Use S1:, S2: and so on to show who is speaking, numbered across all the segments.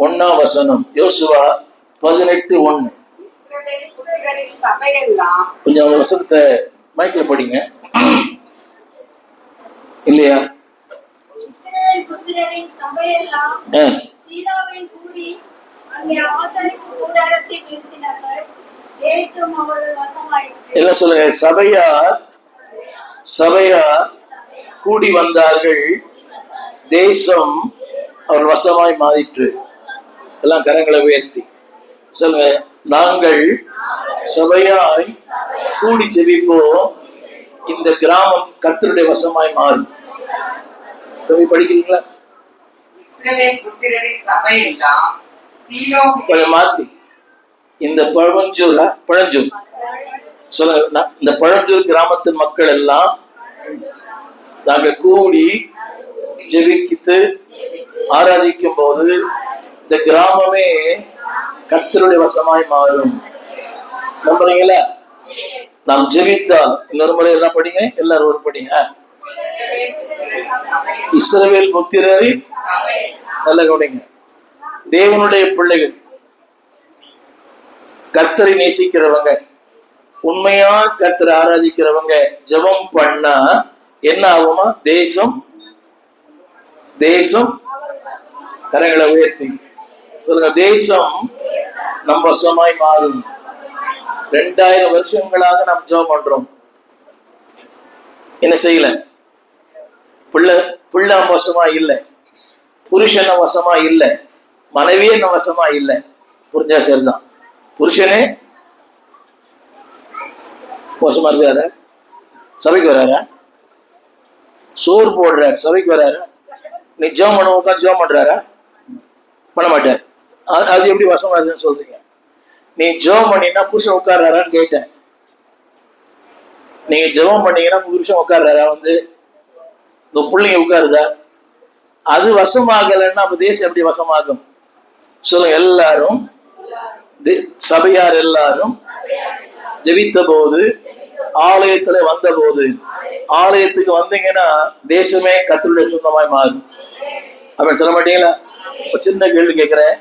S1: 1ஆம் வசனம். யோசுவா 18:1. கொஞ்சம் அந்த வசனத்தை மைக்ல படிங்க. இல்லையா? என்ன சொல்லுங்க? சபையார் கூடி வந்தார்கள், தேசம் அவர் வசமாய் மாறிற்று. எல்லாம் கரங்களை உயர்த்தி சொல்லுங்க. நாங்கள் சபையாய் கூடி ஜெபிப்போம், இந்த கிராமம் கர்த்தருடைய வசமாய் மாறும். படிக்கிறீங்களா? கொஞ்சம் மாத்தி இந்த பழஞ்சூர் சொல்லுங்க. இந்த பழஞ்சூர் கிராமத்தின் மக்கள் எல்லாம் நாங்கள் கூடி ஜெபித்து ஆராதிக்கும் போது இந்த கிராமமே கர்த்தருடைய வசமாய் மாறும். நம்புறீங்களா? நாம் ஜெபித்தால். இன்னொரு முறை எல்லாம் படிங்க, எல்லாரும் ஒரு படிங்க. இஸ்ரவேல் புத்திரரின் நல்ல கவனிங்க. தேவனுடைய பிள்ளைகள், கர்த்தரை நேசிக்கிறவங்க, உண்மையா கர்த்தரை ஆராதிக்கிறவங்க ஜெபம் பண்ணா என்ன ஆகுமா? தேசம் கரங்களை உயர்த்தி சொல்லுங்க. தேசம் நம் வசமாய் மாறும். 2000 வருஷங்களாக நாம் ஜெபம் பண்றோம். என்ன செய்யல? பிள்ளை வசமா இல்லை, புருஷன வசமா இல்லை, மனைவியே வசமா இல்லை. புரிஞ்சா சரிதான். புருஷனே மோசமா இருக்காரு, சபைக்கு வராரா? சோறு போடுற சபைக்கு வராரா? நீ ஜெபம் பண்ண உட்காந்து ஜெபம் பண்றாரா? பண்ண மாட்டார். அது எப்படி வசமா இருக்குன்னு சொல்றீங்க? நீ ஜெபம் பண்ணீங்கன்னா புருஷன் உட்கார்றாரான்னு கேட்டேன். நீங்க ஜெபம் பண்ணீங்கன்னா புருஷன் உட்கார்றாரா? வந்து இந்த பிள்ளைங்க உட்காருதா? அது வசமாகலைன்னா அப்ப தேசம் எப்படி வசமாகும்? சொல்லுங்க. எல்லாரும் சபையார் எல்லாரும் ஜெபித்த போது, ஆலயத்துல வந்த போது, ஆலயத்துக்கு வந்தீங்கன்னா தேசமே கர்த்தருடைய சொந்தமாய் மாறும். அப்படின்னு சொல்ல மாட்டீங்களா? சின்ன கேள்வி கேட்கிறேன்.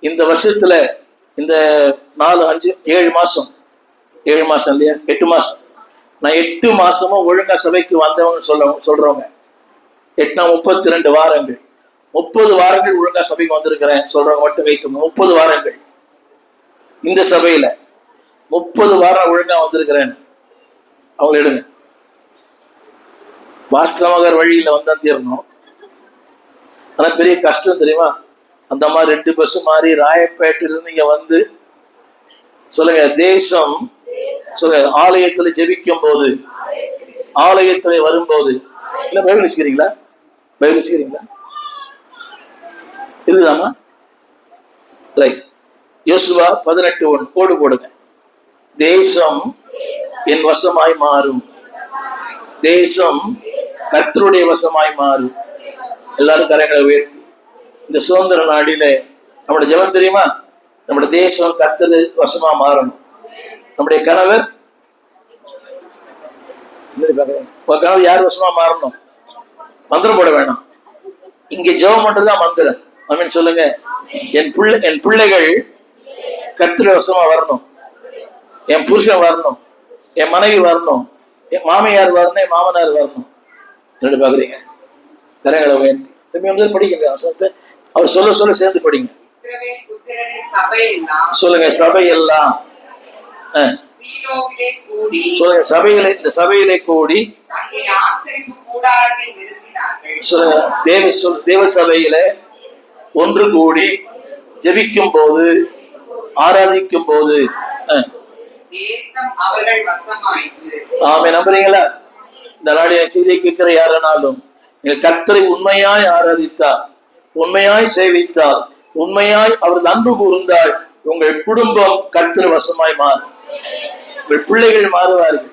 S1: இந்த வருஷத்துல இந்த 4, 5, 7 மாசம் இல்லையா? 8 மாசம். நான் 8 மாசமும் ஒழுங்கா சபைக்கு வந்தவங்க சொல்றவங்க 8 32 வாரங்கள், 30 வாரங்கள் ஒழுங்கா சபைக்கு வந்திருக்கிறேன் சொல்றவங்க மட்டும் வைத்து 30 வாரங்கள் இந்த சபையில 30 வாரம் ஒழுங்கா வந்திருக்கிறேன் அவங்க எடுங்க. பாஸ்டர் வழியில வந்தா தீரணும். ஆனா பெரிய கஷ்டம் தெரியுமா? அந்த மாதிரி 2 பஸ் மாறி ராயப்பேட்டிலிருந்து இங்க வந்து சொல்லுங்க. தேசம் சொல்லுங்க. ஆலயத்துல ஜெபிக்கும் போது, ஆலயத்துல வரும்போது, இல்ல பைபிள் வச்சுக்கிறீங்களா? பைபிள் வச்சுக்கிறீங்களா? இதுதாமா ரைட். யோசுவா 18:1 கோடு போடுங்க. தேசம் என் வசமாய் மாறும், தேசம் கர்த்தருடைய வசமாய் மாறும். எல்லாரும் கரங்களை உயர்த்தி இந்த சுதந்திர நாடில நம்முடைய ஜெபம் தெரியுமா? நம்முடைய தேசம் கர்த்தர் வசமா மாறணும். நம்முடைய கணவர் யார் வசமா மாறணும்? மந்திரம் போட வேணாம். இங்க ஜெபம் பண்றதுதான் மந்திரம். அப்படின்னு சொல்லுங்க. என் பிள்ளைகள் கர்த்தர் வசமா வரணும், என் புருஷன் வரணும், என் மனைவி வரணும், என் மாமியார் வரணும், என் மாமனார் வரணும். ரெண்டு பாக்குறீங்க. கரங்களை உயர்த்தி திரும்பி படிக்கிற வசனத்தை அவர் சொல்ல சேர்ந்து படிங்க. சொல்லுங்க. சபையெல்லாம் சொல்லுங்க. இந்த சபையிலே கூடி சொல்லுங்க. தேவ சபையில ஒன்று கூடி ஜெபிக்கும் போது, ஆராதிக்கும் போது ஆமே. நம்புறீங்களா? இந்த நாடு செய்தியை கேட்கிற யாரானாலும் நீங்கள் கர்த்தரை உண்மையாய் ஆராதித்தார், உண்மையாய் சேவித்தார், உண்மையாய் அவர் அன்பு கூர்ந்தால் உங்கள் குடும்பம் கர்த்தர் வசமாய் மாறும். உங்கள் பிள்ளைகள் மாறுவார்கள்,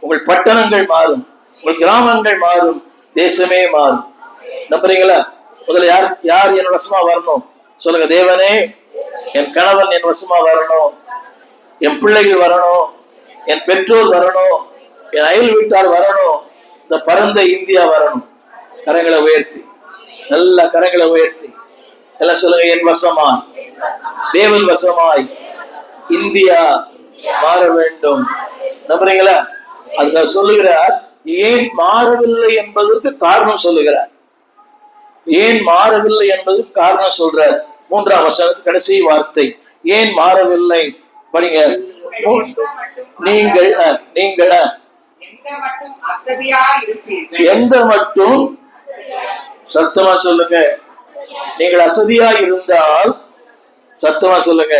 S1: உங்கள் பட்டணங்கள் மாறும், உங்கள் கிராமங்கள் மாறும், தேசமே மாறும். நம்புறீங்களா? முதல்ல யார் என் வசமா வரணும்? சொல்லுங்க. தேவனே, என் கணவன் என் வசமா வரணும், என் பிள்ளைகள் வரணும், என் பெற்றோர் வரணும், என் அயல் வீட்டார் வரணும், இந்த பரந்த இந்தியா வரணும். கரங்களை உயர்த்தி, நல்ல கரங்களை உயர்த்தி எல்லாம் சொல்லுங்க, என் வசமாய், தேவன் வசமாய் இந்தியா மாற வேண்டும். நம்புறீங்களா? அதுக்காக சொல்லுகிறார். ஏன் மாறவில்லை என்பதற்கு காரணம் சொல்லுகிறார். ஏன் மாறவில்லை என்பதற்கு காரணம் சொல்றார். 3ஆம் வசனம் கடைசி வார்த்தை, ஏன் மாறவில்லை படிங்க. நீங்கள் எந்த மட்டும், சத்தமா சொல்லுங்க, நீங்கள் அசதியா இருந்தால் சத்தமா சொல்லுங்க,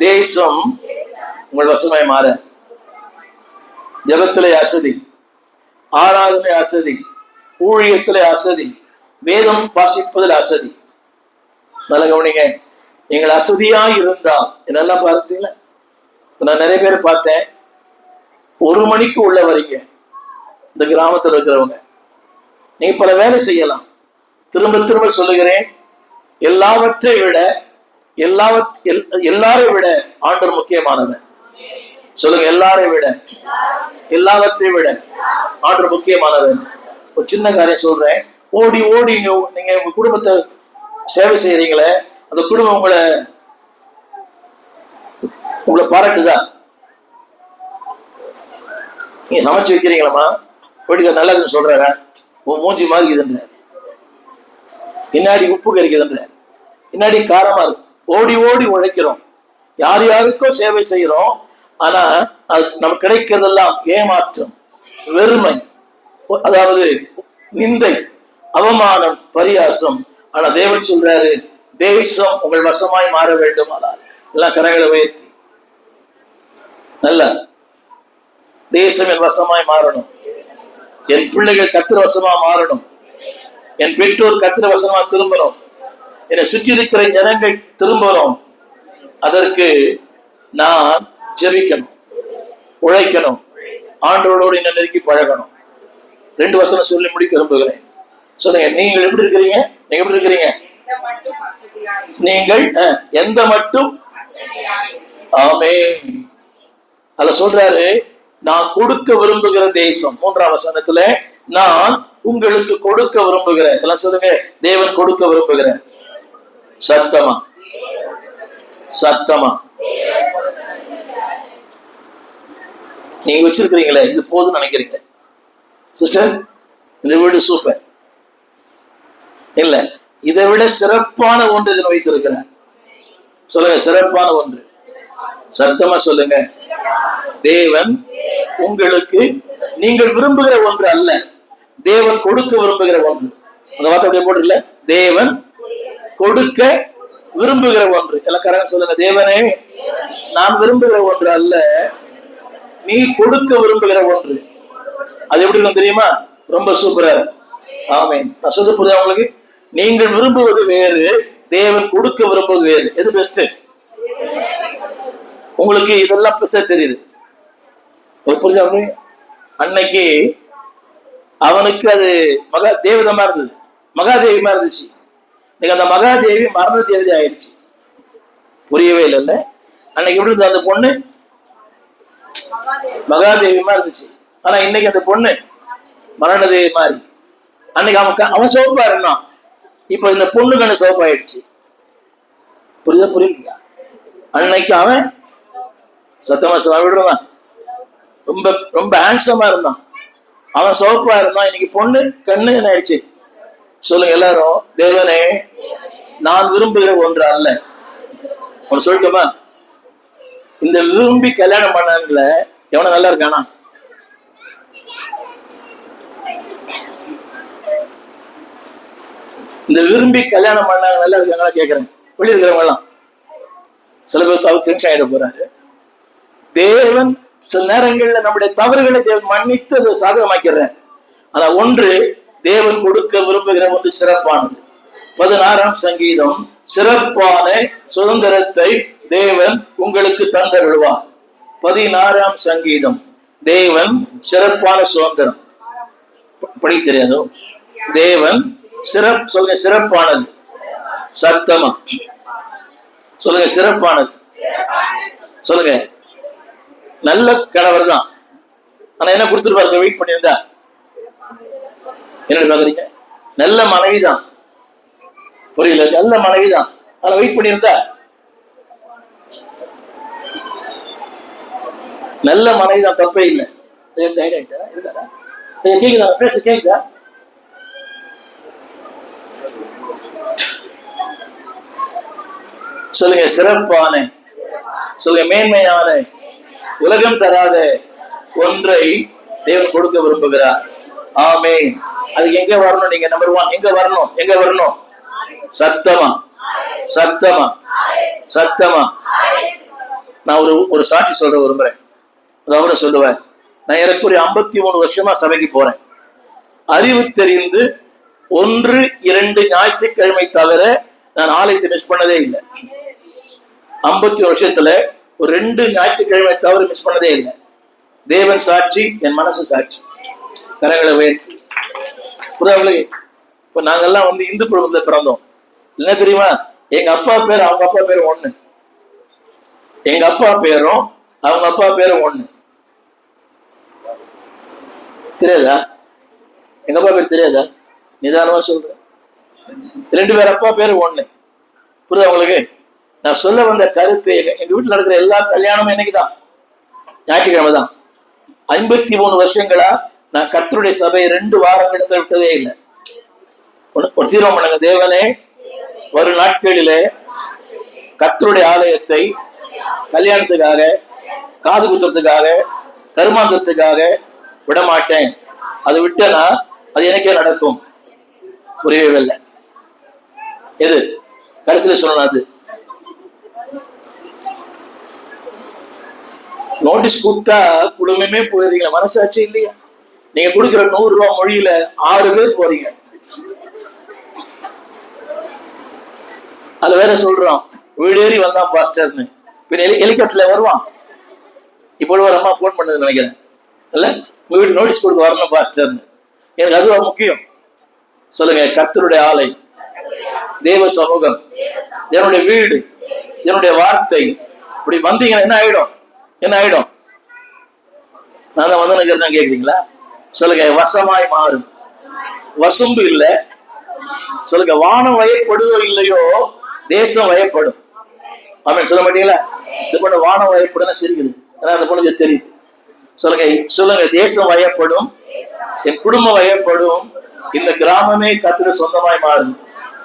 S1: தேசம் உங்கள் வசமாய் மாற. ஜபத்திலே அசதி, ஆராதனை அசதி, ஊழியத்திலே அசதி, வேதம் வாசிப்பதில் அசதி. நல்ல கவனிங்க, நீங்கள் அசதியா இருந்தால், என்னெல்லாம் பார்த்தீங்களா? நான் நிறைய பேர் பார்த்தேன், 1 மணிக்கு உள்ள வரீங்க. இந்த கிராமத்தில் இருக்கிறவங்க நீங்க பல வேலை செய்யலாம். திரும்ப திரும்ப சொல்லுகிறேன், எல்லாவற்றை விட எல்லாரை விட ஆண்டவர் முக்கியமானவர். சொல்லுங்க, எல்லாரை விட, எல்லாவற்றை விட ஆண்டவர் முக்கியமானவர். ஒரு சின்ன காரியம் சொல்றேன். ஓடி ஓடி நீங்க உங்க குடும்பத்தை சேவை செய்யறீங்களே, அந்த குடும்பம் உங்களை பாராட்டுதா? நீங்க சமைச்சு வைக்கிறீங்களா, வீட்டுக்கு நல்லா இருக்குன்னு சொல்றாரா? உன் மூஞ்சி மாதிரி இருக்குதுன்ற, பின்னாடி உப்பு கறிக்குதுன்ற, பின்னாடி காரமா இருக்கு. ஓடி ஓடி உழைக்கிறோம், யார் யாருக்கோ சேவை செய்யறோம். ஆனா அது நமக்கு கிடைக்கிறதெல்லாம் ஏமாற்றம், வெறுமை, அதாவது நிந்தை, அவமானம், பரியாசம். ஆனா தேவன் சொல்றாரு, தேசம் உங்கள் வசமாய் மாற வேண்டும். ஆனால் எல்லாம் கரங்களை உயர்த்தி, நல்ல தேசம் என் வசமாய் மாறணும். என் பிள்ளைகள் கர்த்தர் வசமா மாறணும். என் பெற்றோர் கர்த்தர் வசமா திரும்பணும். என்னை சுற்றி இருக்கிற ஜனங்கள் திரும்பணும். அதற்கு நான் ஜெபிக்கணும், உழைக்கணும், ஆண்டவரோடு இன்னும் நெருங்கி பழகணும். 2 வசனம் சொல்லி முடிக்க விரும்புகிறேன். சொல்லுங்க, நீங்கள் எப்படி இருக்கிறீங்க? நீங்க எப்படி இருக்கிறீங்க? நீங்கள் எந்த மட்டும், ஆமென். அதுல சொல்றாரு, நான் கொடுக்க விரும்புகிற தேசம். 3ஆம் வசனத்துல, நான் உங்களுக்கு கொடுக்க விரும்புகிறேன். எல்லாம் சொல்லுங்க, தேவன் கொடுக்க விரும்புகிறேன். சத்தமா சத்தமா. நீங்க வச்சிருக்கிறீங்களே, இது போதும் நினைக்கிறீங்க சிஸ்டர்? இந்த வீடு சூப்பர் இல்ல, இதை விட சிறப்பான ஒன்று இதில் வைத்திருக்கிறேன். சொல்லுங்க, சிறப்பான ஒன்று. சத்தமா சொல்லுங்க, தேவன் உங்களுக்கு, நீங்கள் விரும்புகிற ஒன்று அல்ல, தேவன் கொடுக்க விரும்புகிற ஒன்று. அந்த வார்த்தை அப்படியே போட்டுல, தேவன் கொடுக்க விரும்புகிற ஒன்று. எல்லாரும் சொல்லுங்க, தேவனே, நான் விரும்புகிற ஒன்று அல்ல, நீ கொடுக்க விரும்புகிற ஒன்று. அது எப்படி இருக்கும் தெரியுமா? ரொம்ப சூப்பரா. ஆமென். நான் சொல்ல புரியுதா உங்களுக்கு? நீங்கள் விரும்புவது வேறு, தேவன் கொடுக்க விரும்புவது வேறு. எது பெஸ்ட்? உங்களுக்கு இதெல்லாம் பெருசா தெரியுது, புரிஞ்சா? அன்னைக்கு அவனுக்கு அது தேவதமா இருந்தது, மகாதேவிமா இருந்துச்சு. இன்னைக்கு அந்த மகாதேவி மரண தேவதை ஆயிடுச்சு. புரியவே இல்லைல்ல? அன்னைக்கு எப்படி இருந்தது? அந்த பொண்ணு மகாதேவிமா இருந்துச்சு. ஆனா இன்னைக்கு அந்த பொண்ணு மரண தேவி மாதிரி. அன்னைக்கு அவன் சோப்பா இருந்தான், இப்ப இந்த பொண்ணு கண்ணு சோப்பாயிடுச்சு. புரியுதா? புரியலையா? அன்னைக்கு அவன் சத்தமா விடுறான், ரொம்ப ரொம்ப ஹேண்ட்ஸமா இருந்தான், அவன் சோப்பா இருந்தான். இன்னைக்கு பொண்ணு கண்ணு என்ன ஆயிடுச்சு? சொல்லுங்க எல்லாரும், தேவனே, நான் விரும்புகிற ஒன்று அல்ல. ஒன்னு சொல்லட்டுமா? இந்த விரும்பி கல்யாணம் பண்ணாங்கள எவன நல்லா இருக்கானா? இந்த விரும்பி கல்யாணம் பண்ணாங்க நல்லா இருக்காங்களா கேட்கிறேன். வெளியே இருக்கிறவங்க எல்லாம் சில பேருக்கு அவர் டென்ஷன் ஆயிட போறாரு. தேவன் சில நேரங்கள்ல நம்முடைய தவறுகளை தேவன் மன்னித்து அதை சாதகமாக்கிறார். ஆனா ஒன்று, தேவன் கொடுக்க விரும்புகிற ஒன்று சிறப்பானது. 16ஆம் சங்கீதம், சிறப்பான சுதந்திரத்தை தேவன் உங்களுக்கு தந்தருள்வார். 16ஆம் சங்கீதம், தேவன் சிறப்பான சுதந்திரம். படிக்க தெரியாதோ? தேவன் சொல்லுங்க, சிறப்பானது. சத்தமா சொல்லுங்க, சிறப்பானது. சொல்லுங்க, நல்ல கணவர் தான். ஆனா என்ன கொடுத்துருப்பாரு? வெயிட் பண்ணியிருந்தா என்ன பாக்குறீங்க? நல்ல மனைவி தான். புரியல, நல்ல மனைவிதான். ஆனா வெயிட் பண்ணியிருந்தா நல்ல மனைவிதான், தப்பே இல்லை. கேக்குதா பேச? கேக்குதா? சொல்லுங்க. சிறப்பான, சொல்லுங்க மேன்மையான, உலகம் தராத ஒன்றை தேவன் கொடுக்க விரும்புகிறார். ஆமென். அது எங்க வரணும்? நீங்க நம்பர் 1 எங்க வரணும்? எங்க வரணும்? சத்தமா, சத்தமா, சத்தமா. நான் ஒரு சாட்சி சொல்ற விரும்புறேன். அதாவது சொல்லுவேன், நான் ஏறக்குறைய 53 வருஷமா சபைக்கு போறேன். அறிவு தெரிந்து 1-2 ஞாயிற்றுக்கிழமை தவிர நான் ஆலயத்தை மிஸ் பண்ணதே இல்லை. 50 வருஷத்துல ஒரு 2 ஞாயிற்றுக்கிழமை தவிர மிஸ் பண்ணதே இல்லை. தேவன் சாட்சி, என் மனசு சாட்சி. கரங்களை உயர்த்தி. இப்ப நாங்கெல்லாம் இந்து குடும்பத்துல பிறந்தோம். என்ன தெரியுமா? எங்க அப்பா பேர் அவங்க அப்பா பேரும் ஒண்ணு. எங்க அப்பா பேரும் அவங்க அப்பா பேரும் ஒண்ணு. தெரியாதா? எங்க அப்பா பேர் தெரியாதா? நிதானமா சொல்றேன். 2 பேர் அப்பா பேரு ஒண்ணு. புரியுதா உங்களுக்கு? நான் சொல்ல வந்த கருத்து, எங்க வீட்டுல நடக்கிற எல்லா கல்யாணமும் என்னைக்குதான்? ஞாயிற்றுக்கிழமை தான். 53 வருஷங்களா நான் கர்த்தருடைய சபையை 2 வாரங்கள் விட்டதே இல்லை. ஒரு தீர்மானம் பண்ணுங்க. தேவனே, வரும் நாட்களிலே கர்த்தருடைய ஆலயத்தை கல்யாணத்துக்காக, காது குத்துறதுக்காக, கருமாந்தத்துக்காக விடமாட்டேன். அது விட்டனா அது எனக்கே நடக்கும். புரியவே இல்லை. எது கடைசியில் சொல்லணும்? அது நோட்டீஸ் கொடுத்தா குடும்பமே போயிருக்கீங்க. மனசாட்சி இல்லையா? நீங்க கொடுக்குற 100 ரூபாய் மொழியில 6 பேர் போறீங்க. அது வேற சொல்றோம், வீடேறி வந்தான் பாஸ்டர்னு. ஹெலிகாப்டர்ல வருவான். இப்போ ஒரு அம்மா போன் பண்ணது நினைக்கிறேன், இல்ல உங்க வீட்டு நோட்டீஸ் கொடுக்க வரணும் பாஸ்டர்னு. எனக்கு அதுவா முக்கியம்? சொல்லுங்க. கர்த்தருடைய ஆலை, தேவ சமூகம், என்னுடைய வீடு, என்னுடைய வார்த்தை, இப்படி வந்தீங்கன்னா என்ன ஆயிடும்? என்ன ஆயிடும்? நான் தான் வந்து கேக்குறீங்களா? சொல்லுங்க. வசமாய் மாறும். வசம்பு இல்ல. சொல்லுங்க. வானம் வயப்படுதோ இல்லையோ, தேசம் வயப்படும். ஆமென் சொல்ல மாட்டீங்களா? இந்த பொண்ணு வானம் வயப்படுன்னு சிரிக்குது. ஏன்னா அந்த பொண்ணுக்கு தெரியுது. சொல்லுங்க. சொல்லுங்க. தேசம் வயப்படும், என் குடும்பம் வயப்படும், இந்த கிராமமே கர்த்தருக்கு சொந்தமாய் மாறும்.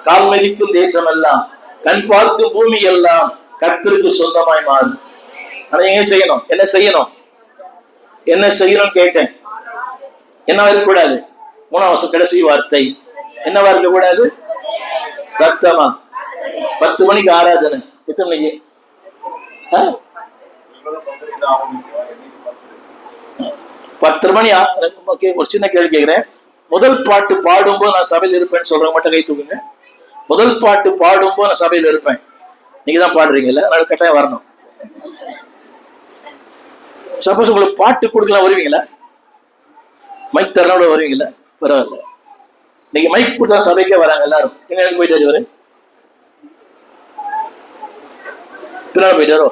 S1: கால் மதிக்கும் தேசம் எல்லாம், கண் பார்க்கும் பூமி எல்லாம் கர்த்தருக்கு சொந்தமாய் மாறும். ஆனா எங்க செய்யணும்? என்ன செய்யணும்? என்ன செய்யணும் கேட்டேன். என்னவா இருக்கக்கூடாது? 3வது கடைசி வார்த்தை என்னவா இருக்க கூடாது? சத்தமா. 10 மணிக்கு ஆராதனை. எத்தனை மணிக்கு? 10 மணி. ஒரு சின்ன கேள்வி கேட்கிறேன். முதல் பாட்டு பாடும்போது நான் சபையில் இருப்பேன்னு சொல்றவங்க மட்டும் கை தூக்குங்க. முதல் பாட்டு பாடும்போது நான் சபையில் இருப்பேன். நீங்க தான் பாடுறீங்கல்ல, அதனால கட்டாயம் வரணும். சப்போஸ் உங்களுக்கு பாட்டு கொடுக்கலாம், வருவீங்களா? மைக் தரனோட வருவீங்களா? பரவாயில்ல. நீங்க மைக் கொடுத்தா சபைக்கே வராங்க எல்லாரும். எங்க எனக்கு போயிட்டாரு இவரு? பின்னால போயிட்டாரோ?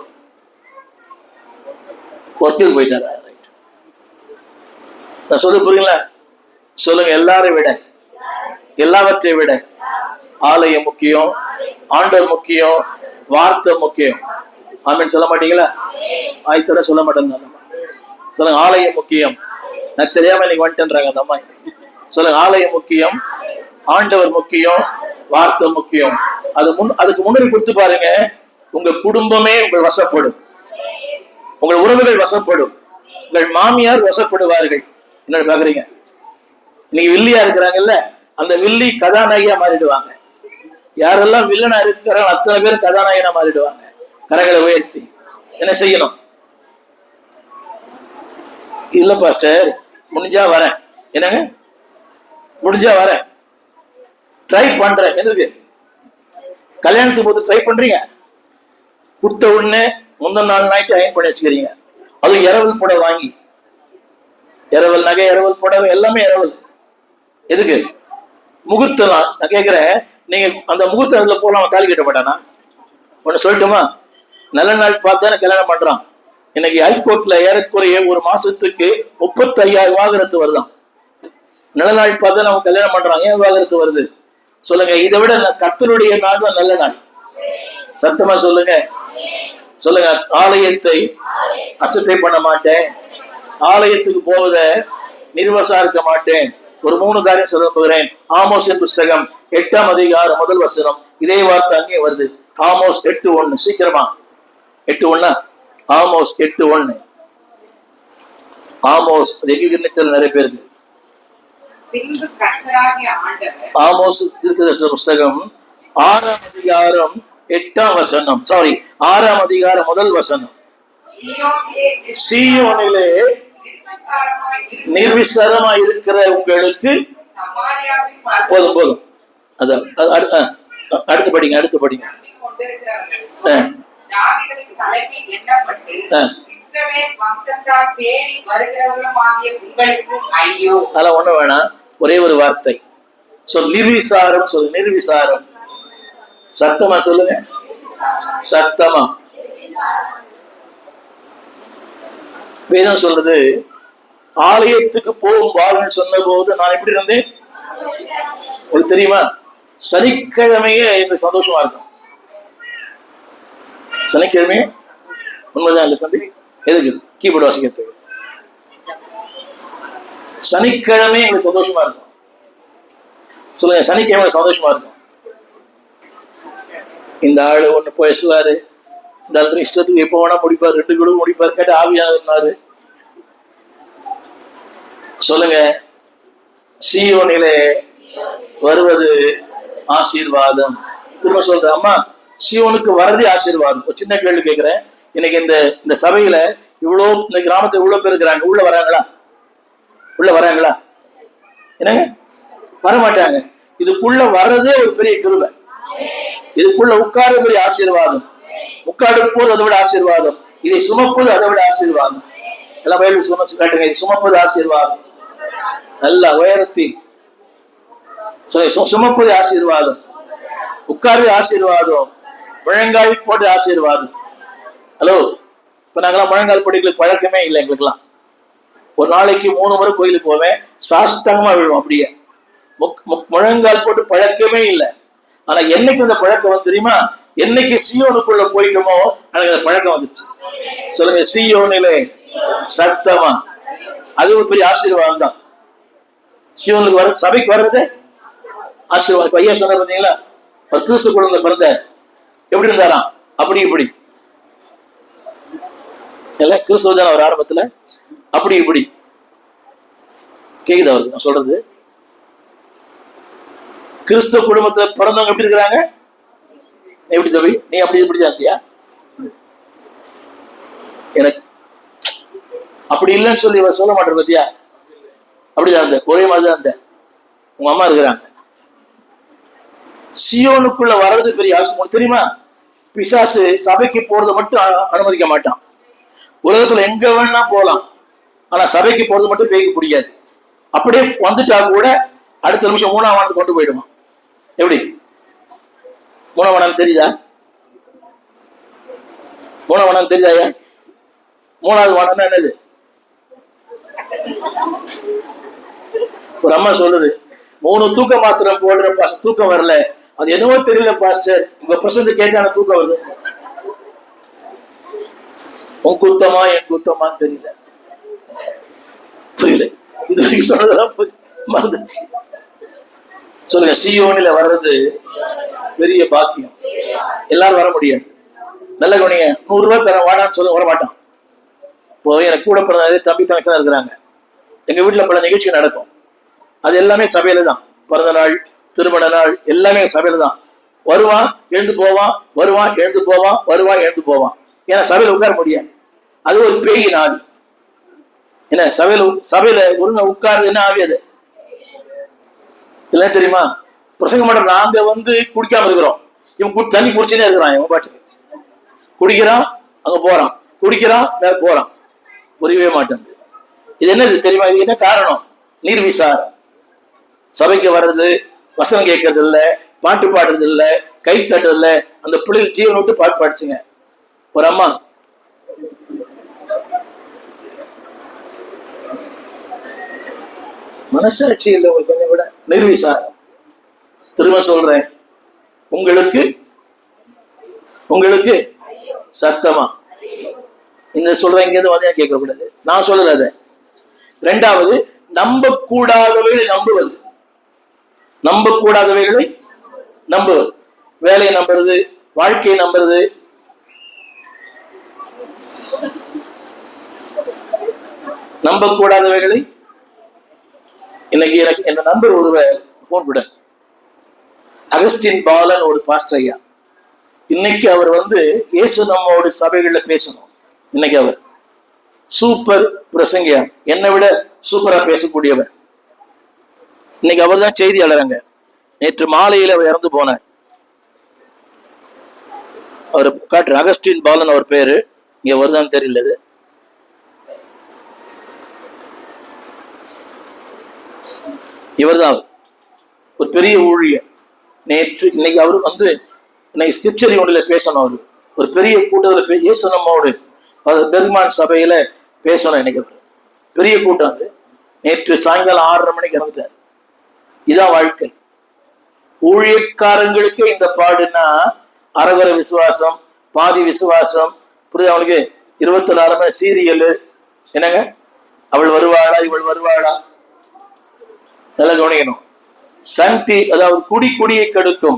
S1: ஒர்க்கில் போயிட்டாரா? நான் சொல்ல புரியுங்களா? சொல்லுங்க. எல்லாரையும் விட, எல்லாவற்றை விட ஆலயம் முக்கியம், ஆண்டவர் முக்கியம், வார்த்தை முக்கியம். ஆமென் சொல்ல மாட்டீங்களா? ஆயத்தோட சொல்ல மாட்டேன். சொல்லுங்க. ஆலயம் முக்கியம். நான் தெரியாம இன்னைக்கு வந்துட்டேன்றாங்க அந்த அம்மா. சொல்லுங்க. ஆலயம் முக்கியம், ஆண்டவர் முக்கியம், வார்த்தை முக்கியம். அதுக்கு முன்னாடி கொடுத்து பாருங்க. உங்க குடும்பமே உங்கள் வசப்படும், உங்கள் உறவுகள் வசப்படும், உங்கள் மாமியார் வசப்படுவார்கள். என்ன பாக்குறீங்க? இன்னைக்கு வில்லியா இருக்கிறாங்கல்ல, அந்த வில்லி கதாநாயகியா மாறிடுவாங்க. யாரெல்லாம் வில்லனா இருக்கிறாங்க அத்தனை பேர் கதாநாயகனா மாறிடுவாங்க. கரங்களை உயர்த்தி என்ன செய்யணும்? இல்ல பாஸ்டர், முடிஞ்சா வரேன். என்னங்க? முடிஞ்சா வரேன், ட்ரை பண்றேன். என்னது? கல்யாணத்துக்கு போது ட்ரை பண்றீங்க. கொடுத்த உடனே முந்தின நாள் நைட்டு அயன் பண்ணி வச்சுக்கிறீங்க. அதுவும் இரவல் புடவை வாங்கி, இரவல் நகை, இரவல் புடவை எல்லாமே இரவல். எதுக்கு? முகூர்த்த நாள். நான் கேட்கிறேன், நீங்க அந்த முகூர்த்தத்துல போலாம் தாலி கட்ட மாட்டானா? ஒண்ணு சொல்லட்டுமா? நல்ல நாள் பார்த்தானே கல்யாணம் பண்றான். இன்னைக்கு ஹைகோர்ட்ல ஏறக்குறைய ஒரு மாசத்துக்கு 35,000 விவாகரத்து வருதான். நல்ல நாள் பார்த்தா நம்ம கல்யாணம் பண்றாங்க. ஏன் விவாகரத்து வருது? சொல்லுங்க. இதை விட கர்த்தருடைய நாள் தான் நல்ல நாள். சத்தமா சொல்லுங்க. சொல்லுங்க. ஆலயத்தை அசட்டை பண்ண மாட்டேன், ஆலயத்துக்கு போவத நிர்வசா இருக்க மாட்டேன். ஒரு 3 காரியம் சொல்ல போகிறேன். ஆமோஸின் புஸ்தகம் 8ஆம் அதிகாரம் 1 வசனம். இதே வார்த்தை அங்கே வருது. ஆமோஸ் 8:1. சீக்கிரமா 8:1. ஆமோஸ் 8:1. ஆமோஸ் ரெகுகிரத்தில் நிறைய பேருக்கு. ஆமோஸ் தீர்க்கதரிசன புஸ்தகம் 6ஆம் அதிகாரம் 8ஆம் வசனம். 6ஆம் அதிகாரம் 1 வசனம். சீயோனிலே நிர்விசாரமாய் இருக்கிற உங்களுக்கு போதும் போதும். அதான் அடுத்து படிங்க, அடுத்து படிங்க. அதெல்லாம் ஒண்ணு வேணாம், ஒரே ஒரு வார்த்தை சொல். நிர்விசாரம் சொல்லு. நிர்விசாரம். சத்தமா சொல்லுங்க. சத்தமா. வேதம் சொல்றது, ஆலயத்துக்கு போகும் வாருன்னு சொன்ன போது நான் எப்படி இருந்தேன் உங்களுக்கு தெரியுமா? சனிக்கிழமையே எனக்கு சந்தோஷமா இருக்கும். சனிக்கிழமையே உண்மைதான் இல்லை தம்பி? எதுக்கு கீபோர்டு வாசிக்கிறதுக்கு? சனிக்கிழமை எங்களுக்கு சந்தோஷமா இருக்கும். சொல்லுங்க. சனிக்கிழமை சந்தோஷமா இருக்கும். இந்த ஆளு ஒண்ணு பேசுவாரு, இந்த ஆளுக்கு இஷ்டத்துக்கு எப்போ வேணா முடிப்பாரு, 2 குழு முடிப்பாரு. கேட்ட ஆவியானாரு. சொல்லுங்க. சீயோனிலே வருவது ஆசீர்வாதம். திரும்ப சொல்றேன். அம்மா, சீயோனுக்கு வர்றதே ஆசீர்வாதம். ஒரு சின்ன கேள்வி கேட்கிறேன். இன்னைக்கு இந்த சபையில இவ்வளோ, இந்த கிராமத்துல இவ்வளவு பேர் இருக்கிறாங்க, உள்ள வராங்களா? உள்ள வராங்களா? என்னங்க? வரமாட்டாங்க. இதுக்குள்ள வர்றதே ஒரு பெரிய கிருபை. இதுக்குள்ள உட்கார பெரிய ஆசீர்வாதம். உட்காருப்போது அதை விட ஆசீர்வாதம். இதை சுமப்பது அதை விட ஆசீர்வாதம். எல்லாம் வயலில் சுமச்சு காட்டுங்க. இது சுமப்பது ஆசீர்வாதம். நல்ல உயரத்தில் சுமப்பது ஆசீர்வாதம், உட்கார்வு ஆசீர்வாதம், முழங்கால் போட்டு ஆசீர்வாதம். ஹலோ, இப்ப நாங்கெல்லாம் முழங்கால் போட்டு பழக்கமே இல்லை எங்களுக்கெல்லாம். ஒரு நாளைக்கு 3 முறை கோயிலுக்கு போவேன், சாஷ்டாங்கமா விழுவோம். அப்படியே முழங்கால் போட்டு பழக்கமே இல்லை. ஆனா என்னைக்கு இந்த பழக்கம் வந்து தெரியுமா? என்னைக்கு சீயோனுக்குள்ள போயிட்டோமோ எனக்கு அந்த பழக்கம் வந்துருச்சு. சொல்லுங்க. சீயோனிலே சத்தமா. அது ஒரு பெரிய ஆசீர்வாதம் தான். சீயோனுக்கு வர, சபைக்கு வர்றது ஆசீர்வாதம். ஐயா சொன்ன பார்த்தீங்களா, ஒரு கிறிஸ்து குழந்தை பிறந்த எப்படி இருந்தாராம், அப்படி இப்படி இல்ல, கிறிஸ்துவ தான் அவர் ஆரம்பத்துல அப்படி இப்படி. கேக்குது அவருக்கு நான் சொல்றது? கிறிஸ்துவ குடும்பத்துல பிறந்தவங்க எப்படி இருக்கிறாங்க? எப்படி தம்பி, நீ அப்படி இப்படி இருந்தியா? எனக்கு அப்படி இல்லைன்னு சொல்லி சொல்ல மாட்டேன் பத்தியா? அப்படிதான் இருந்த, ஒரே மாதிரிதான் இருந்த. உங்க அம்மா இருக்கிறாங்க. சியோனுக்குள்ள வர்றது பெரிய ஆசை. தெரியுமா? பிசாசு சபைக்கு போறதை மட்டும் அனுமதிக்க மாட்டான். உலகத்துல எங்க வேணா போலாம், ஆனா சபைக்கு போறது மட்டும் பேய்க்கு பிடிக்காது. அப்படியே வந்துட்டா கூட அடுத்த நிமிஷம் 3ஆம் ஆண்டு கொண்டு போயிடுமா. எப்படி 3ஆம் ஆண்டு தெரியுதா? 3ஆம் ஆண்டு தெரியுதா? 3வது வானம்னா என்னது? ஒரு அம்மா சொல்லுது, 3 தூக்க மாத்திரம் போடுற பாஸ்டர், தூக்கம் வரல. அது என்னவோ தெரியல பாஸ்டர், உங்க பிரசங்க கேட்டான தூக்கம் வருது. உன் குத்தமா என் குத்தமான்னு தெரியல, புரியல. இது சொன்னதெல்லாம் மறந்துச்சு. சொல்லுங்க. சீயோனில வர்றது பெரிய பாக்கியம். எல்லாரும் வர முடியாது. நல்ல கவனிங்க. 100 ரூபாய் தர வாடான்னு சொல்ல வரமாட்டான். இப்போ எனக்கு கூட பிறந்த தம்பி தங்கச்சி இருக்கிறாங்க. எங்க வீட்டுல பல நிகழ்ச்சி நடக்கும். அது எல்லாமே சபையில தான். பிறந்த நாள், திருமண நாள் எல்லாமே சபையில தான். வருவான், எழுந்து போவான், வருவான், எழுந்து போவான், வருவான், எழுந்து போவான். ஏன்னா சபையில உட்கார முடியாது. அது ஒரு பேய் ஆவி. என்ன சபையில ஒழுங்கா உட்கார்ந்து என்ன ஆவி அது இல்லை தெரியுமா? பிரசங்க மாட்டோம். நாங்க குடிக்காம இருக்கிறோம், இவன் தண்ணி குடிச்சுனே இருக்கிறான். இவன் பாட்டுக்கு குடிக்கிறான், அங்க போறான், குடிக்கிறான், போறான், புரியவே மாட்டேன். இது என்னது தெரியுமா? இது என்ன காரணம்? நீர்விசாரம். சபைக்கு வர்றது, வசனம் கேட்கறது இல்ல, பாட்டு பாடுறது இல்ல, கை தட்டுறது இல்ல. அந்த பிள்ளைகள் ஜீவன் விட்டு பாட்டு பாடிச்சுங்க. ஒரு அம்மா மனசாட்சி இல்லை உங்களுக்கு கொஞ்சம் கூட. நிர்விசாரம். திரும்ப சொல்றேன், உங்களுக்கு உங்களுக்கு சத்தமா இந்த சொல்றேன், இங்க இருந்து வந்து கேட்க கூடாது, நான் சொல்லல அதை. இரண்டாவது, நம்பக்கூடாதவைகளை நம்புவது. நம்பக்கூடாதவைகளை நம்புவது, வேலையை நம்புறது, வாழ்க்கையை நம்புறது. நம்பக்கூடாதவைகளை. இன்னைக்கு எனக்கு என் நண்பர் ஒருவர் போன் விட, அகஸ்டின் பாலன் ஒரு பாஸ்டர் ஐயா. இன்னைக்கு அவர் இயேசு நம்மோடு சபைகள்ல பேசணும். இன்னைக்கு அவர் சூப்பர் பிரசங்கியா, என்னை விட சூப்பரா பேசக்கூடியவர். இன்னைக்கு அவர் தான் செய்தியாளராங்க. நேற்று மாலையில் அவர் இறந்து போனார். அவர் காட்டுற அகஸ்டின் பாலன் அவர் பேரு, இங்க வருதான் தெரியல. இவர்தான் ஒரு பெரிய ஊழியர். நேற்று இன்னைக்கு அவர் இன்னைக்கு ஸ்கிரிப்சர் ஒன்றில் பேசணும். அவர் ஒரு பெரிய கூட்டத்தில் இயேசு நம்மோடு பெருமான் சபையில பேசணும். இன்னைக்கு பெரிய கூட்டம். அது நேற்று சாயங்காலம் 6:30 மணிக்கு இறந்துட்டார். இதான் வாழ்க்கை. ஊழியக்காரங்களுக்கு இந்த பாடுனா அரகுர விசுவாசம், பாதி விசுவாசம். புரியுது அவனுக்கு? 24 சீரியல். என்னங்க, அவள் வருவாளா இவள் வருவாளா? நல்லா கவனிக்கணும். சன் டிவி, அதாவது குடியை கெடுக்கும்.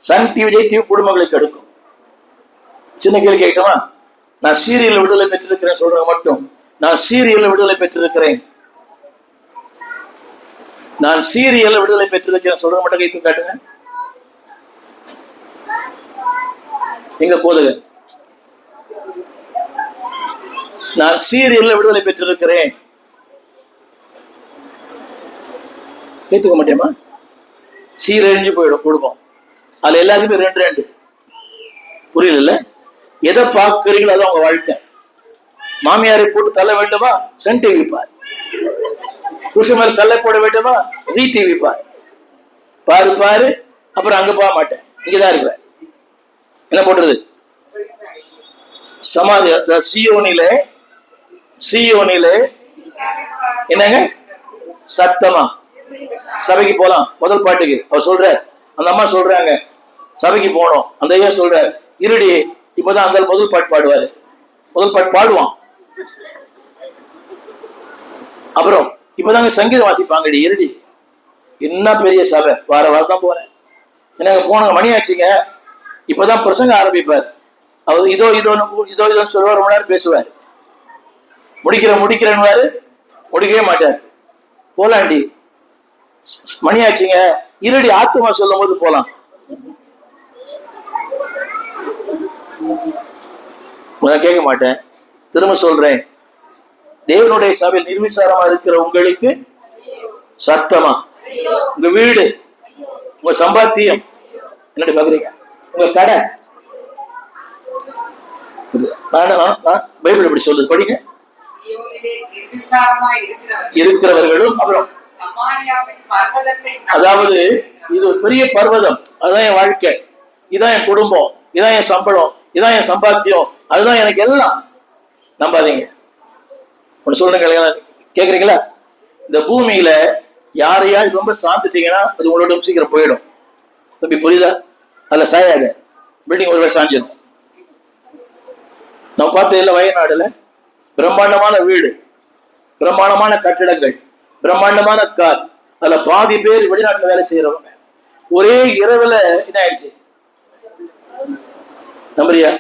S1: சன் டிவி, விஜய் டிவி குடும்பங்களை கெடுக்கும். சின்ன கேள்வி கேட்கமா? நான் சீரியல் விடுதலை பெற்றிருக்கிறேன் சொல்றேன் மட்டும். நான் சீரியல் விடுதலை பெற்றிருக்கிறேன், நான் சீரியல் விடுதலை பெற்றிருக்கிறேன் சொல்ற மட்டும் கைத்து காட்டுங்க. எங்க போதுங்க, நான் சீரியல்ல விடுதலை பெற்றிருக்கிறேன். கேட்டுக்க மாட்டேமா? சீரழிஞ்சு போயிடும் குடும்பம். அதுல எல்லாருக்குமே 2 புரியல. எதை பார்க்கறீங்களோ அது அவங்க வாழ்க்கை. மாமியாரை போட்டு தள்ள வேண்டுமா? சன் டிவி பார். புருஷன் மேல் கல்லை போட வேண்டுமா? ஜி டிவி பார். பாரு பாரு. அப்புறம் அங்க போக மாட்டேன், இங்கதான் இருப்பேன். என்ன போடுறது? சமாதி சியோனிலே என்னங்க சத்தமா சபைக்கு போலாம். முதல் பாட்டுக்கு அவர் சொல்ற, அந்த அம்மா சொல்றாங்க சபைக்கு போனோம். அந்த ஐயா சொல்ற, இருடி இப்பதான் அந்த முதல் பாட்டு பாடுவாரு. முதல் பாட்டு பாடுவான். அப்புறம் இப்பதாங்க சங்கீதம் வாசிப்பாங்கடி. இருடி, என்ன பெரிய சபை, வார வாரம் தான் போறேன். என்னங்க போனாங்க, மணி ஆச்சுங்க. இப்பதான் பிரசங்க ஆரம்பிப்பார். அவர் இதோன்னு சொல்லுவார். ரொம்ப நேரம் பேசுவார். முடிக்கிறேன்னு முடிக்கவே மாட்டார். போலாண்டி, மணி ஆச்சுங்க. இருடி, ஆத்துமா சொல்லும் போது போலாம். நான் கேட்க மாட்டேன். திரும்ப சொல்றேன், தேவனுடைய சபையில் நிர்விசாரமா இருக்கிற உங்களுக்கு சத்தமா, உங்க வீடு, உங்க சம்பாத்தியம், என்னடி பாக்குறீங்க, உங்க கடை. பைபிள் எப்படி சொல்லுது படிங்க. இருக்கிறவர்களும், அப்புறம் அதாவது இது ஒரு பெரிய பர்வதம். அதுதான் என் வாழ்க்கை, இதான் என் குடும்பம், இதான் என் சம்பளம், இதான் என் சம்பாத்தியம், அதுதான் எனக்கு எல்லாம். நம்பாதீங்க. ஒன்று சொல்லுங்க, கேக்குறீங்களா? இந்த பூமியில யாரையா ரொம்ப சாந்துட்டீங்கன்னா அது உங்களோட சீக்கிரம் போயிடும். தம்பி புரியுதா? அதுல சாயாத பில்டிங் ஒரு சாஞ்சிடும். நம்ம பார்த்த இல்லை வயநாடுல பிரம்மாண்டமான வீடு, பிரம்மாண்டமான கட்டிடங்கள், பிரம்மாண்டமான கார். அதுல பாதி பேர் வெளிநாட்டுல வேலை செய்யறவங்க. ஒரே இரவுல என்ன ஆயிடுச்சு? நம்புறியா?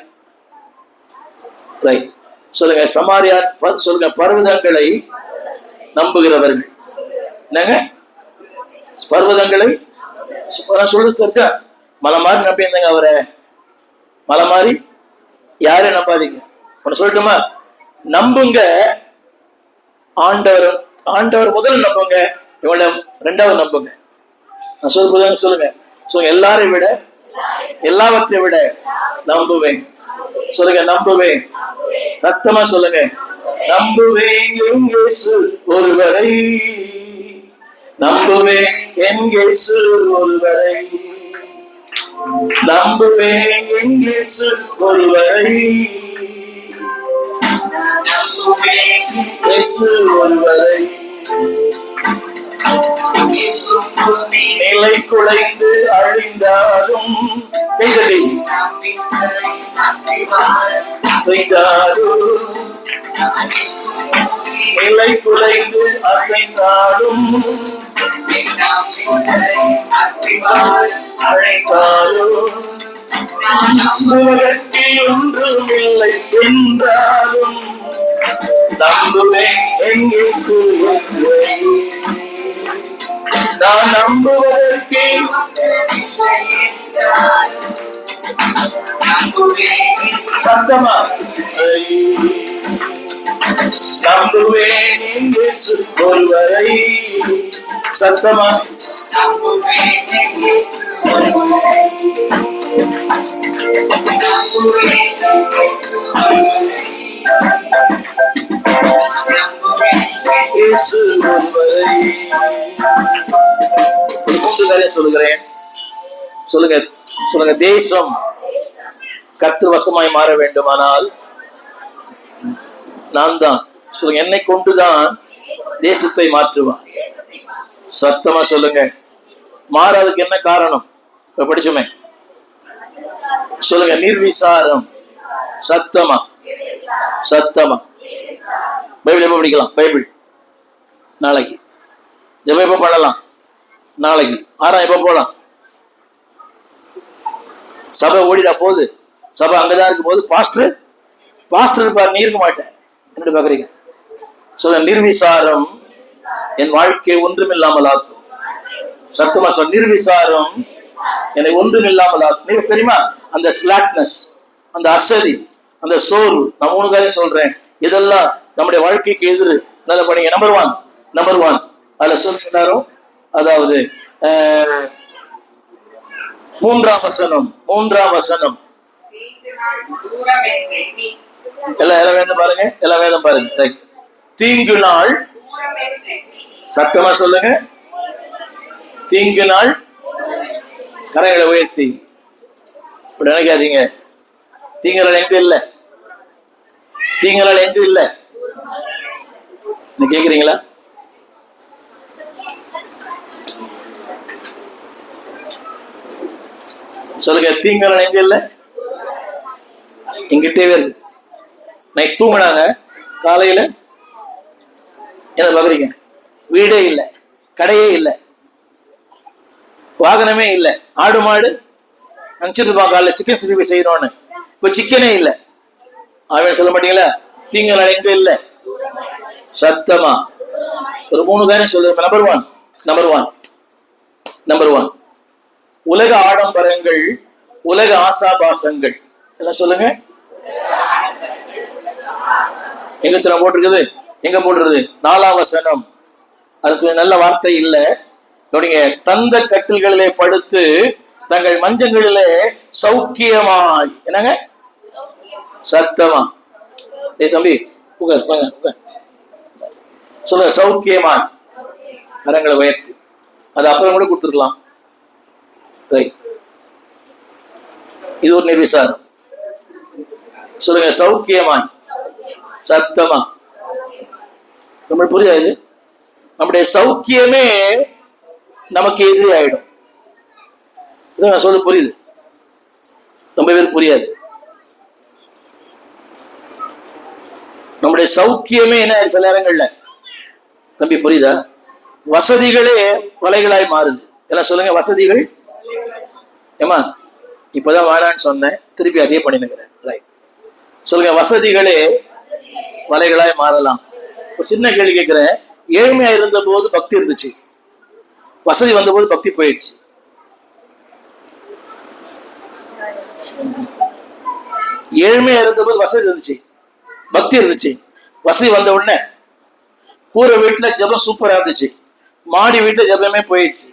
S1: சொல்லுங்க. சமாரியா சொல்லுங்க. பர்வதங்களை நம்புகிறவர்கள். என்னங்க பர்வதங்களை சொல்லுங்க. மலை மாதிரி நம்பி இருந்தாங்க அவரை. மலை மாதிரி யாரையும் நம்பாதீங்க. ஒன்னு சொல்லட்டுமா? நம்புங்க ஆண்டவர். ஆண்டவர் முதல் நம்புங்க, இவனை 2வது நம்புங்க. நான் சொல்லுங்க சொல்லுங்க. எல்லாரையும் விட, எல்லாவற்றை விட நம்புவேன். சொல்லுங்க, நம்புவேன். சத்தமா சொல்லுங்க, நம்புவேன் இயேசு ஒருவரை, நம்புவேன் என் இயேசு ஒருவரை, நம்புவேன் என் இயேசு ஒருவரை, நம்புவேன் இயேசு ஒருவரை, நிலை குலைந்து அழிந்தாலும் நிலை குலைந்து அசைந்தாலும் அழைத்தாலும் நம்புவதற்கு ஒன்றும் இல்லை என்றாலும் நம்புவேன் எங்கே சூழ்நிலை நான் நம்புவதற்கு சத்தமா நம்புவேன் எங்கே ஒருவரை சத்தமா சொல்லுகிறேன். சொல்லுங்க சொல்லுங்க. தேசம் கர்த்தர் வசமாய் மாற வேண்டுமானால் நான் தான் சொல்லுங்க என்னை கொண்டுதான் தேசத்தை மாற்றுவான். சத்தமா சொல்லுங்க. மாறாதுக்கு என்ன காரணம்? படிச்சுமே சொல்லுங்க. நிர்விசாரம். சத்தமா சத்தமா. பைபிள் எப்ப படிக்கலாம்? பைபிள் நாளைக்கு. ஜெபம் எப்ப பண்ணலாம்? நாளைக்கு. ஆறாம் எப்ப போலாம்? சபை ஓடிடா போகுது. சபை அங்கதான் இருக்கும் போது பாஸ்டர் இருப்பார், நீ இருக்க மாட்டேன். என்ன பாக்குறீங்க? சொல்ல. நிர்விசாரம் என் வாழ்க்கை ஒன்றுமில்லாமல் ஆக்கும். சத்தமா சொல். நிர்விசாரம் என்னை ஒன்றுமில்லாமல் ஆக்கும். தெரியுமா? அந்த ஸ்லாக்னஸ், அந்த அசதி, அந்த சோர்வு. நான் 3 காரியம் சொல்றேன். இதெல்லாம் நம்முடைய வாழ்க்கைக்கு எதிர். நல்ல பண்ணீங்க. நம்பர் ஒன் அதுல சொல்லுங்க. அதாவது 3ஆம் வசனம். எல்லாம் வேதம் பாருங்க. எல்லாம் வேதம் பாருங்க. தீங்கு நாள். சத்தமா சொல்லுங்க. தீங்கு நாள். கரங்களை உயர்த்தி. இப்படி நினைக்காதீங்க. தீங்குநாள் எங்க இல்ல? தீங்குநாள் எங்க இல்ல? கேக்குறீங்களா? சொல்லுங்க. தீங்குநாள் எங்க இல்ல? எங்கிட்டே வருது. நைட் தூங்கினாங்க, காலையில என்ன பாக்குறீங்க? வீடே இல்லை, கடையே இல்லை, வாகனமே இல்லை. ஆடு மாடு நினைச்சிட்டு இருப்பான் காலைல சிக்கன் சிக்ஸ்டி ஃபைவ் செய்யணும்னு. இப்ப சிக்கனே இல்லை. அவன் சொல்ல மாட்டீங்களா? தீங்குநாள் எங்க இல்லை? சத்தமா ஒரு 3 காரியம் சொல்லுங்க. நம்பர் ஒன் உலக ஆடம்பரங்கள், உலக ஆசாபாசங்கள். எல்லாம் சொல்லுங்க. எங்க போட்டிருக்குது? எங்க போட்டுருது? 4ஆம் வசனம். அதுக்கு நல்ல வார்த்தை இல்ல. தந்த கட்டில்களிலே படுத்து தங்கள் மஞ்சங்களிலே சௌக்கியமாய். என்னங்க? சத்தமா. தம்பி சொல்லுங்க. சௌக்கியமாய். கரங்களை உயர்த்தி. அது அப்புறம் கூட கொடுத்துருக்கலாம். இது ஒரு நிர்விசாரம். சொல்லுங்க. சௌக்கியமாய். சத்தமா. நம்மளுக்கு புரியாது. நம்முடைய சௌக்கியமே நமக்கு எதிரி ஆயிடும். நான் சொல்ல புரியுது? ரொம்ப பேருக்கு புரியாது. நம்முடைய சௌக்கியமே என்ன சில நேரங்கள்ல தம்பி புரியுதா? வசதிகளே வலைகளாய் மாறுது. எல்லாம் சொல்லுங்க. வசதிகள். ஏமா இப்பதான் வேணான்னு சொன்னேன், திருப்பி அதே பண்ணினுக்கிறேன். ரைட். சொல்லுங்க. வசதிகளே வலைகளாய் மாறலாம். ஒரு சின்ன கேள்வி கேட்கிறேன். ஏழ்மையா இருந்த போது பக்தி இருந்துச்சு, வசதி வந்த போது பக்தி போயிடுச்சு. ஏழ்மையா இருந்த போது வசதி இருந்துச்சு, பக்தி இருந்துச்சு. வசதி வந்த உடனே கூரை வீட்டுல ஜபம் சூப்பரா இருந்துச்சு, மாடி வீட்டுல ஜபமே போயிடுச்சு.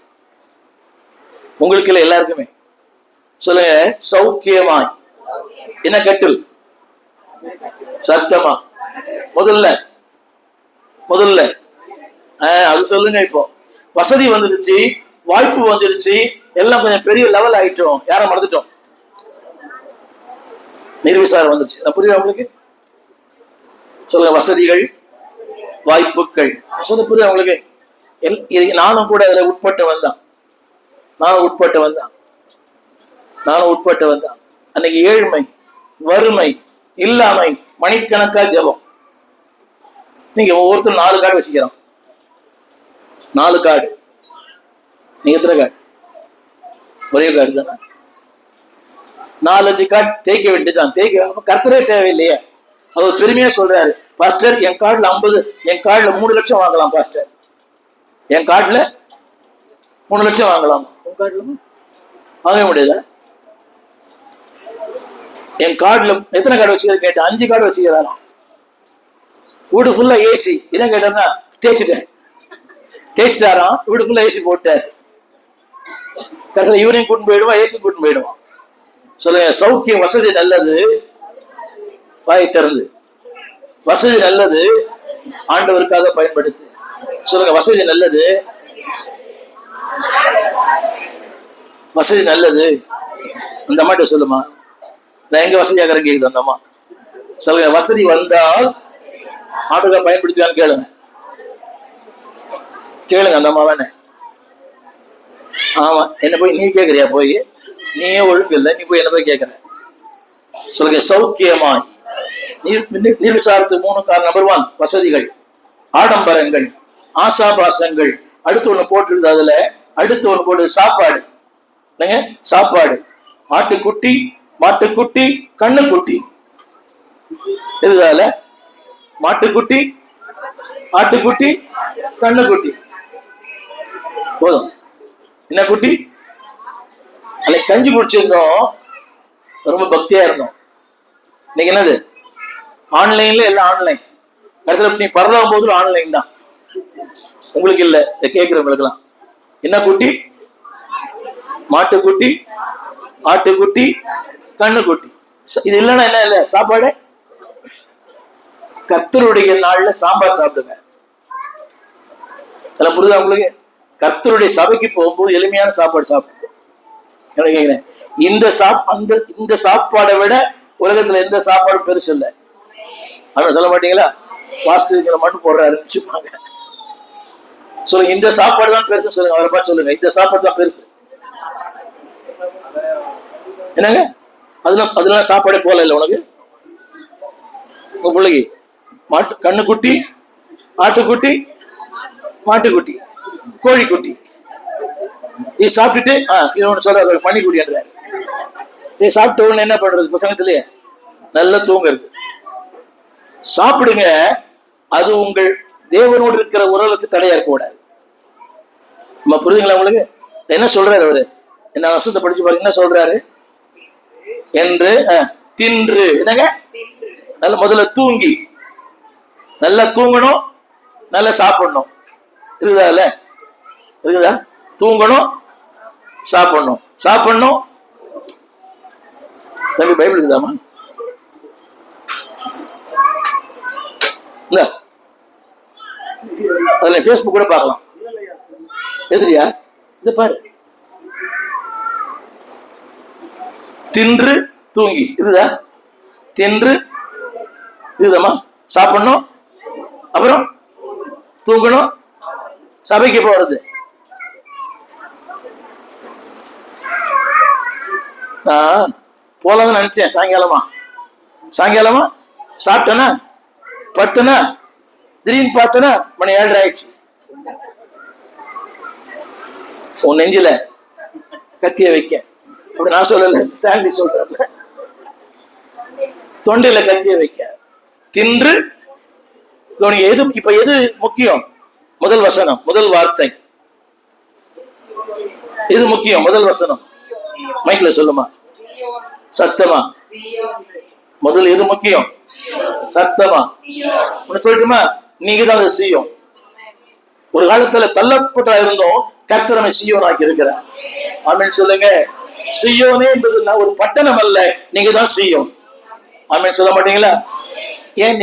S1: உங்களுக்கு இல்ல, எல்லாருக்குமே. சொல்லுங்க. சௌக்கியமாய். என்ன கட்டில்? சத்தமா. முதல்ல அது சொல்லுங்க. இப்போ வசதி வந்துடுச்சு, வாய்ப்பு வந்துடுச்சு, எல்லாம் கொஞ்சம் பெரிய லெவல் ஆயிட்டோம். யார மறந்துட்டோம்? நிர்விசாரம் வந்துருச்சு. புரியுதா உங்களுக்கு? சொல்லுங்க. வசதிகள் வாய்ப்புகள். புரியுது அவங்களுக்கு? நானும் கூட அதுல உட்பட்டவன் தான். நானும் உட்பட்டவன் தான். அன்னைக்கு ஏழ்மை, வறுமை, இல்லாமை, மணிக்கணக்கா ஜபம். நீங்க ஒவ்வொருத்தரும் 4 கார்டு வச்சுக்கிறோம். 4 கார்டு. நீங்க எத்தனை கார்டு? ஒரே கார்டு தானே. 4-5 கார்டு தேய்க்க வேண்டியதுதான். கர்த்தரே தேவையில்லையே. அவர் பெருமையா சொல்றாரு, பாஸ்டர் என் கார்டுல 50, என் கார்டுல 3 லட்சம் வாங்கலாம் பாஸ்டர், என் கார்டுல 3 லட்சம் வாங்கலாம். உன் கார்டுல வாங்க முடியாதா? என் கார்டுல எத்தனை கார்டு வச்சுக்கிறது கேட்டேன். 5 கார்டு வச்சுக்கிறாரா. வீடு ஃபுல்லா ஏசி. என்ன கேட்டா தேய்ச்சிட்டாராம். வீடு ஃபுல்லா ஏசி போட்டார். கடைசியில் ஈவினிங் கூட்டு போயிடுவான், ஏசி கூட்டு போயிடுவான். சொல்லுங்க, சௌக்கியம் வசதி நல்லது. வாய் திறந்து வசதி நல்லது, ஆண்டவருக்காக பயன்படுத்து. சொல்லுங்க, வசதி நல்லது, வசதி நல்லது. அந்த அம்மாட்ட சொல்லுமா, நான் எங்க வசதியாக கேக்குது அந்த அம்மா. சொல்லுங்க, வசதி வந்தால் ஆண்டவருக்காக பயன்படுத்துவான்னு கேளுங்க அந்த அம்மா வேணே. ஆமா, என்ன போய் நீ கேக்குறியா? போய் நீயே ஒழுங்கு இல்லை, நீ போய் என்ன போய் கேட்கிற? சொல்லுங்க, சௌக்கியமாய். நீர் விசாரத்து 3 காரணம். நம்பர் 1 வசதிகள், ஆடம்பரங்கள், ஆசாபாசங்கள். அடுத்து ஒண்ணு போட்டிருந்தது, அதுல அடுத்து ஒண்ணு போட்டு சாப்பாடு. சாப்பாடு, ஆட்டுக்குட்டி, மாட்டுக்குட்டி, கண்ணுக்குட்டி. இதுதால மாட்டுக்குட்டி, ஆட்டுக்குட்டி, கண்ணுக்குட்டி. போதும். என்ன குட்டி? அன்னைக்கு கஞ்சி குடிச்சிருந்தோம், ரொம்ப பக்தியா இருந்தோம். இன்னைக்கு என்னது? ஆன்லைன்ல எல்லாம் ஆன்லைன். அடுத்த நீ பரவாயில்ல போது ஆன்லைன் தான். உங்களுக்கு இல்ல, கேட்கிறவங்களுக்கு எல்லாம். என்ன குட்டி? மாட்டுக்குட்டி, ஆட்டுக்குட்டி, கண்ணுக்குட்டி. இது இல்லைன்னா என்ன இல்ல சாப்பாடு? கர்த்தருடைய நாள்ல சாம்பார் சாப்பிடுங்க. அதெல்லாம் புரியுதா உங்களுக்கு? கர்த்தருடைய சபைக்கு போகும்போது எளிமையான சாப்பாடு சாப்பிடுங்க. இந்த சாப்பாடை விட உலகத்துல எந்த சாப்பாடு பெருசு இல்லை. அப்படின்னு சொல்ல மாட்டீங்களா? வாஸ்துகளை மட்டும் போடுறாரு சும்மாங்க. சொல்லுங்க, இந்த சாப்பாடு தான் பெருசு. சொல்லுங்க, அவரை பார்த்து சொல்லுங்க, இந்த சாப்பாடு தான் பெருசு. என்னங்க அதெல்லாம் சாப்பாடே போல இல்லை உனக்கு. உங்க பிள்ளைக்கு கண்ணுக்குட்டி, ஆட்டுக்குட்டி, மாட்டுக்குட்டி, கோழிக்குட்டி. நீ சாப்பிட்டுட்டு இது ஒண்ணு சொல்ற பனிக்குடி என்றாரு. நீ சாப்பிட்ட உடனே என்ன பண்றது? பசங்கத்திலேயே நல்லா தூங்குறது. சாப்பிடுங்க, அது உங்கள் தேவனோடு இருக்கிற உறவுக்கு தடையா இருக்க கூடாது. நம்ம புரியுதுங்களா உங்களுக்கு? என்ன சொல்றாரு அவரு? என்ன வருஷத்தை படிச்சு பாருங்க, என்ன சொல்றாரு? என்று தின்று. என்னங்க? நல்ல முதல்ல தூங்கி நல்லா தூங்கணும், நல்லா சாப்பிடணும். இருக்குதா? தூங்கணும், சாப்பிடணும். தம்பி பைபிள் இருக்குதாமா? இல்ல, அதுல பேஸ்புக் கூட பார்க்கலாம். எதிரியா இத பாரு. தின்று தூங்கி. இதுதா தின்று, இதுதாம்மா சாப்பிடணும், அப்புறம் தூங்கணும், சபைக்கு போறது. நான் போலாம்னு நினைச்சேன். சாயங்காலமா சாப்பிட்டேனா, படுத்தனா, திடீர்னு பார்த்தனா மணி 7:30 ஆயிடுச்சு. உன் நெஞ்சில கத்திய வைக்க, அப்படி நான் சொல்லல, ஸ்டான்லி சொல்றேன். தொண்டையில கத்திய வைக்க. தின்று எது இப்ப எது முக்கியம்? முதல் வசனம், முதல் வார்த்தை. எது முக்கியம்? முதல் வசனம். மைக்ல சொல்லுமா, சத்தமா. முதல் எது முக்கியம்? சத்தமா. சொல்லட்டுமா? நீங்க தான் அதை செய்யும். ஒரு காலத்துல தள்ளப்பட்டா இருந்தோம், கர்த்தர் நம்மை சீயோன் ஆக்கி இருக்கிறார். ஆமென் சொல்லுங்க. சீயோனே என்பது ஒரு பட்டணம் அல்ல, நீங்க தான் சீயோன். ஆமென் சொல்ல மாட்டீங்களா? ஏன்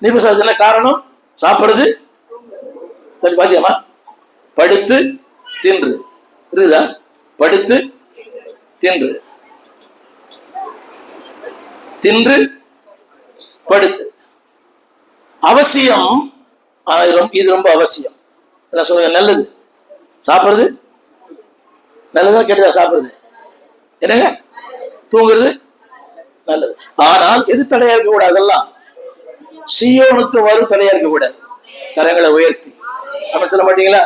S1: நிர்வசான காரணம்? சாப்பிடுறது பாத்தியமா? படுத்து தின்று. இருக்குதா? படுத்து தின்று, தின்று படுத்து. அவசியம் ஆனா இது ரொம்ப அவசியம். என்ன சொல்லுங்க? நல்லது சாப்பிடுறது நல்லதா கெட்டதா? சாப்பிடுறது என்னங்க? தூங்குறது நல்லது. ஆனால் எது தடையா இருக்க கூடாது? அதெல்லாம் சீயோனுக்கு வரும் தடையா இருக்க கூடாது. கரங்களை உயர்த்தி அப்படின்னு சொல்ல மாட்டீங்களா?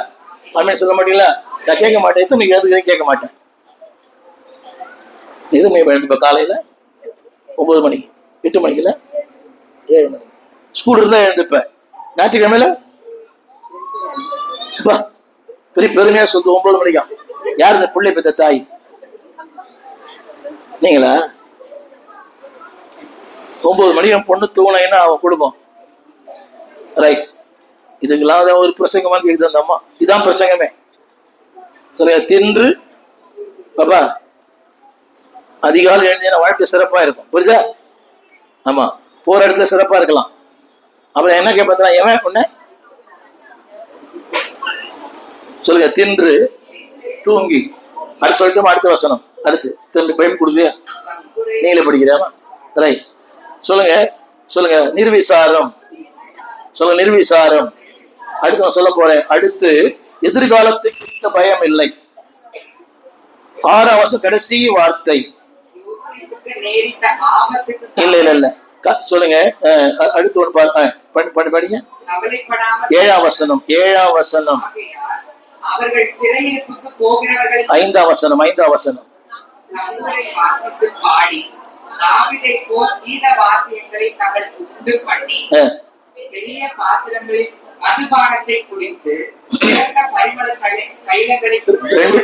S1: அப்படின்னு சொல்ல மாட்டீங்களா? நான் கேட்க மாட்டேன். எத்தனை எழுதுகிறேன் கேட்க மாட்டேன். எதுவுமே எழுந்து காலையில 9 மணிக்கு, 8 மணிக்குல, 7 மணிக்கு ஸ்கூல் இருந்தா எழுந்துப்பேன். ஞாயிற்றுக்கிழமையில பெரிய பெருமையா சொல்லுது 9 மணிக்கா. யார் இந்த பிள்ளை பெற்ற தாய்? நீங்களா? 9 மணிக்கு என் பொண்ணு தூங்கினா அவன் குடும்பம் ரைட். இதுக்கெல்லாம் ஒரு பிரசங்கமா கேக்குது அந்த அம்மா. இதான் பிரசங்கமே. சரியா? தின்று பாப்பா அதிகாலை எழுந்தினா வாழ்க்கை சிறப்பா இருக்கும். புரியுதா? ஆமா, போற இடத்துல சிறப்பா இருக்கலாம். அப்புறம் என்ன கேட்பா? எவன் ஒண்ணு சொல்லுங்க. தின்று தூங்கி அடுத்து சொல்லிட்டு அடுத்த வசனம் அடுத்து திரும்பி பயன் கொடுப்பியா? நீங்களே படிக்கிறாமா? ரைட். சொல்லுங்க சொல்லுங்க. நிர்விசாரம். சொல்லுங்க நிர்விசாரம். அடுத்து நான் சொல்ல போறேன். அடுத்து எதிர்காலத்துக்கு பயம் இல்லை. 6ஆம் வருஷம் கடைசி வார்த்தை. இல்ல இல்ல இல்ல சொல்லுங்க. அடுத்து ஒன்று படிங்க. 7ஆம் வசனம். 7ஆம் வசனம். 5ஆம் வசனம். 5ஆம் வசனம்.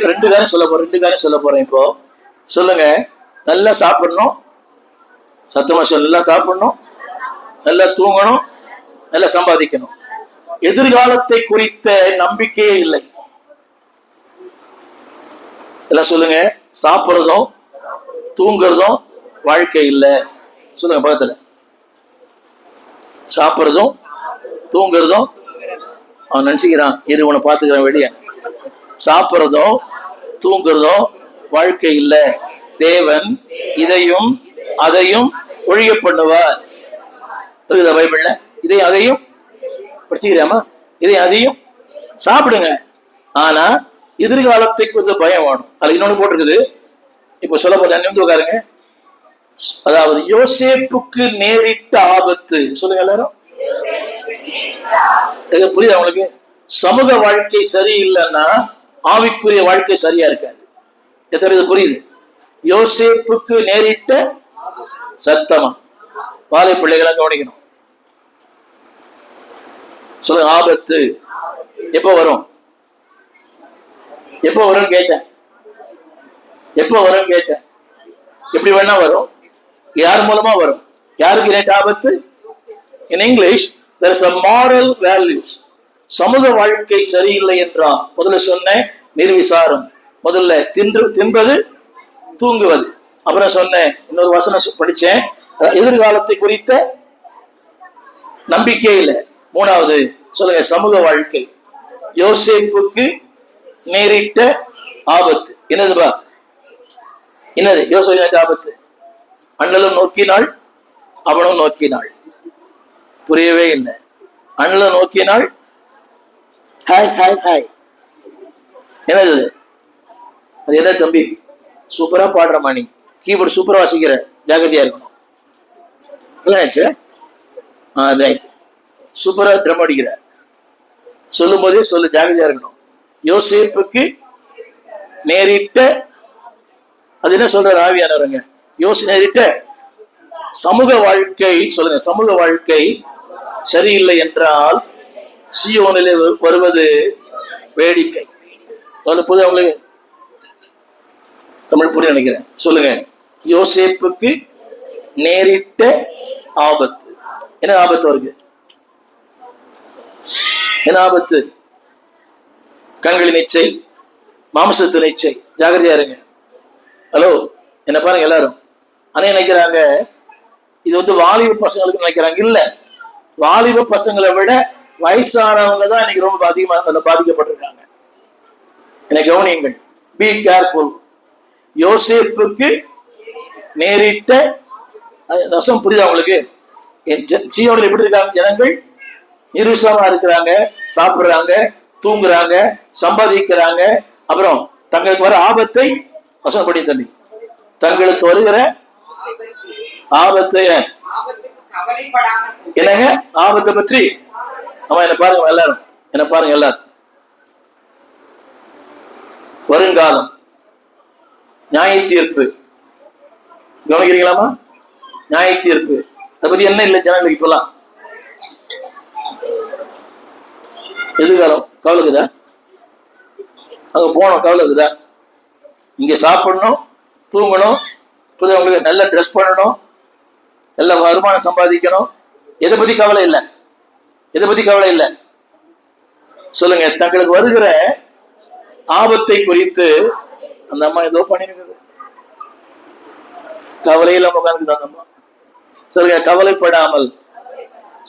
S1: ரெண்டு காரம் சொல்ல போறேன் இப்போ. சொல்லுங்க. நல்லா சாப்பிடணும். சத்தமா சொல்ல. நல்லா சாப்பிடணும், நல்லா தூங்கணும், நல்லா சம்பாதிக்கணும். எதிர்காலத்தை குறித்த நம்பிக்கையே இல்லை. எல்லாம் சொல்லுங்க. சாப்பிடுறதும் தூங்குறதும் வாழ்க்கை இல்லை. சொல்லுங்க பக்கத்துல. சாப்பிடுறதும் தூங்குறதும் அவன் நினைச்சுக்கிறான் இது உன்னை பார்த்துக்கிறான் வெளியே. சாப்பிடுறதும் தூங்குறதும் வாழ்க்கை இல்லை. தேவன் இதையும் அதையும் ஒழிய பண்ணுவார். இருக்குதா பைபிள்ல? இதையும் அதையும் படிச்சுக்கிறாமா? இதையும் அதையும் சாப்பிடுங்க. ஆனா எதிர்காலத்தை கொஞ்சம் பயம் வேணும். அது இன்னொன்னு போட்டிருக்குது. இப்ப சொல்ல போற நிமிந்து உட்காருங்க. அதாவது யோசேப்புக்கு நேரிட்ட ஆபத்து. சொல்லுங்க எல்லாரும். புரியுது அவங்களுக்கு? சமூக வாழ்க்கை சரியில்லைன்னா ஆவிக்குரிய வாழ்க்கை சரியா இருக்காது. எத்தனை இது புரியுது? யோசேப்புக்கு நேரிட்ட சத்தமா வாழை பிள்ளைகளை கவனிக்கணும். சொல்லுங்க. ஆபத்து எப்ப வரும்? எப்ப வரும் கேட்டேன். எப்ப வரும் கேட்டேன். எப்படி வேணா வரும். யார் மூலமா வரும்? யாருக்கு நேற்று ஆபத்து? In English there is a moral values. சமூக வாழ்க்கை சரியில்லை என்றால் முதல்ல சொன்னேன் நிர்விசாரம். முதல்ல தின்பது தூங்குவது. அப்புறம் சொன்னேன் இன்னொரு வசனம் படிச்சேன். எதிர்காலத்தை குறித்த நம்பிக்கை இல்லை. 3வது சொல்லுங்க சமூக வாழ்க்கை. யோசேப்புக்கு நேரிட்ட ஆபத்து. என்னதுபா? என்னது யோசேப்பு ஆபத்து? அண்ணலும் நோக்கினாள் அவனும் நோக்கினாள். புரியவே இல்லை. அண்ணலும் நோக்கினாள். Hi hi hi. என்னது அது? என்ன தம்பி சூப்பரா பாடுற மணி, கீபோர்டு சூப்பரா வாசிக்கிற, ஜாகிரதையா இருக்கணும். சூப்பரா ட்ரம் அடிக்கிற, சொல்லும் போதே சொல்லு, ஜாகிரதையா இருக்கணும். யோசேப்புக்கு நேரிட்ட அது என்ன சொல்ற ஆவியானவருங்க? நேரிட்ட சமூக வாழ்க்கை. சொல்லுங்க. சமூக வாழ்க்கை சரியில்லை என்றால் சீயோனிலே வருவது வேடிக்கை. புது அவங்களுக்கு தமிழ் புரிய நினைக்கிறேன். சொல்லுங்க. யோசேப்புக்கு நேரிட்ட ஆபத்து. என்ன ஆபத்து வருது? என்ன ஆபத்து? கண்களின் இச்சை, மாம்சத்தின் இச்சை. ஜாகிரதையா இருங்க. ஹலோ, என்ன பாருங்க எல்லாரும். ஆனா நினைக்கிறாங்க இது வாலிப பசங்களுக்கு நினைக்கிறாங்க. இல்ல, வாலிப பசங்களை விட வயசானவங்க தான் இன்னைக்கு ரொம்ப பாதிக்கப்பட்டிருக்காங்க. என்னை கவனியுங்கள். Be careful. யோசேப்புக்கு நேரிட்ட ரசம். புரியுதா உங்களுக்கு? சீயோனில் எப்படி இருக்காங்க ஜனங்கள்? நிருசமா இருக்கிறாங்க, சாப்பிடுறாங்க, தூங்குறாங்க, சம்பாதிக்கிறாங்க. அப்புறம் தங்களுக்கு வர ஆபத்தை வசப்படி தம்பி, தங்களுக்கு வருகிற ஆபத்தை என்னங்க ஆபத்தை பற்றி ஆமா என்ன பாருங்க எல்லாரும், என்ன பாருங்க எல்லாரும். வருங்காலம், நியாய தீர்ப்பு கவனிக்கிறீங்களாமா? நியாய தீர்ப்பு அதை பத்தி என்ன இல்லை ஜனங்களுக்கு இப்பெல்லாம். எதிர்காலம் கவலைக்குதா? அங்க போனோம் கவலைக்குதா? இங்க சாப்பிடணும், தூங்கணும், புதியவங்களுக்கு நல்ல ட்ரெஸ் பண்ணணும், நல்ல வருமானம் சம்பாதிக்கணும். எதை பத்தி கவலை இல்லை? எதை பத்தி கவலை இல்லை சொல்லுங்க. தங்களுக்கு வருகிற ஆபத்தை குறித்து அந்த அம்மா ஏதோ பண்ணிருக்குது, கவலையில உட்காந்துக்குது அந்த அம்மா. சொல்லுங்க, கவலைப்படாமல்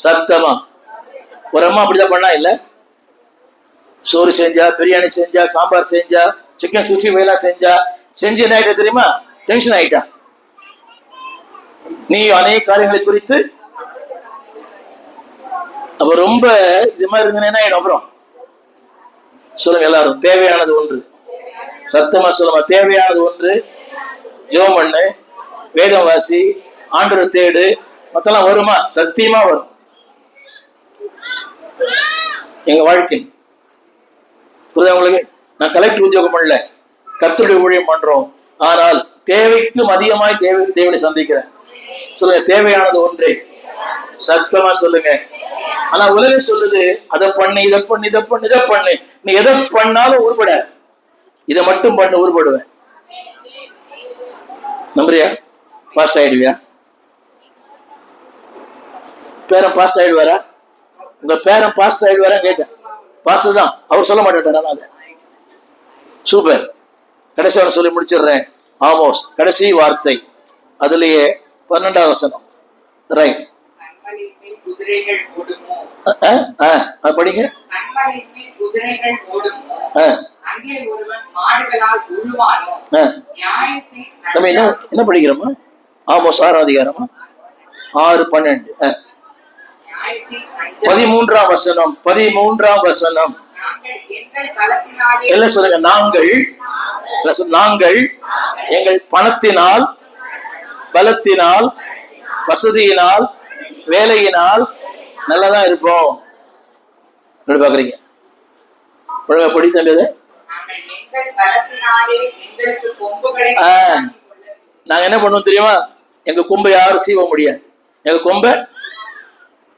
S1: சத்தமா. ஒரு அம்மா அப்படிதான் பண்ணா இல்ல, சோறு செஞ்சா, பிரியாணி செஞ்சா, சாம்பார் செஞ்சா, சிக்கன் 65 எல்லாம் செஞ்சு என்ன ஆயிட்டா தெரியுமா? டென்ஷன் ஆயிட்டா. நீ அநேக காரியங்களை குறித்து அப்ப ரொம்ப இது மாதிரி இருந்ததுன்னா என்ன ஆயிடும்? அப்புறம் சொல்லுங்க எல்லாரும், தேவையானது ஒன்று, சத்தமா சொல்லுமா, தேவையானது ஒன்று, ஜெபம் பண்ணு, வேதம் வாசி, ஆண்டவர் தேடு, மத்தெல்லாம் வருமா? சத்தியமா வரும். எங்க வாழ்க்கை புரியுதா உங்களுக்கு? நான் கலெக்டர் உத்தியோகம் பண்ணல, கர்த்தருடைய ஊழியம் பண்றோம். ஆனால் தேவைக்கும் அதிகமாய் தேவனை சந்திக்கிறேன். சொல்லுங்க, தேவையானது ஒன்றே, சத்தமா சொல்லுங்க. ஆனா உலகம் சொல்லுது, அதை பண்ணு, இதை பண்ணு, இதை பண்ணு, இதை பண்ணு. நீ எதை பண்ணாலும் உருப்பட, இதை மட்டும் பண்ணு, உருப்படுவேன். நம்புறியா? பாஸ்ட் ஆயிடுவியா? பேரன் பாஸ்ட் ஆயிடுவாரா? உங்க பேரன் பாஸ்ட் ஆயிடுவாரா கேட்டேன். பாஸ்ட் தான், அவர் சொல்ல மாட்டேன். அதை சூப்பர். கடைசி அவன் சொல்லி முடிச்சிடுறேன். ஆமோஸ் கடைசி வார்த்தை, அதுலயே 12ஆம் வசனம். ரைட், படிங்க. என்ன படிக்கிறோமா? ஆமோஸ் 6ஆம் அதிகாரமா? 6:12 13ஆம் வசனம். 13ஆம் வசனம் என்ன சொல்லுங்க? நாங்கள் எங்கள் பணத்தினால், பலத்தினால், வசதியினால், வேலையினால் நல்லதான் இருப்போம். பாக்குறீங்க? படி தம்பியது. நாங்க என்ன பண்ணுவோம் தெரியுமா? எங்க கொம்பை யாரும் சீவ முடியாது. எங்க கொம்பை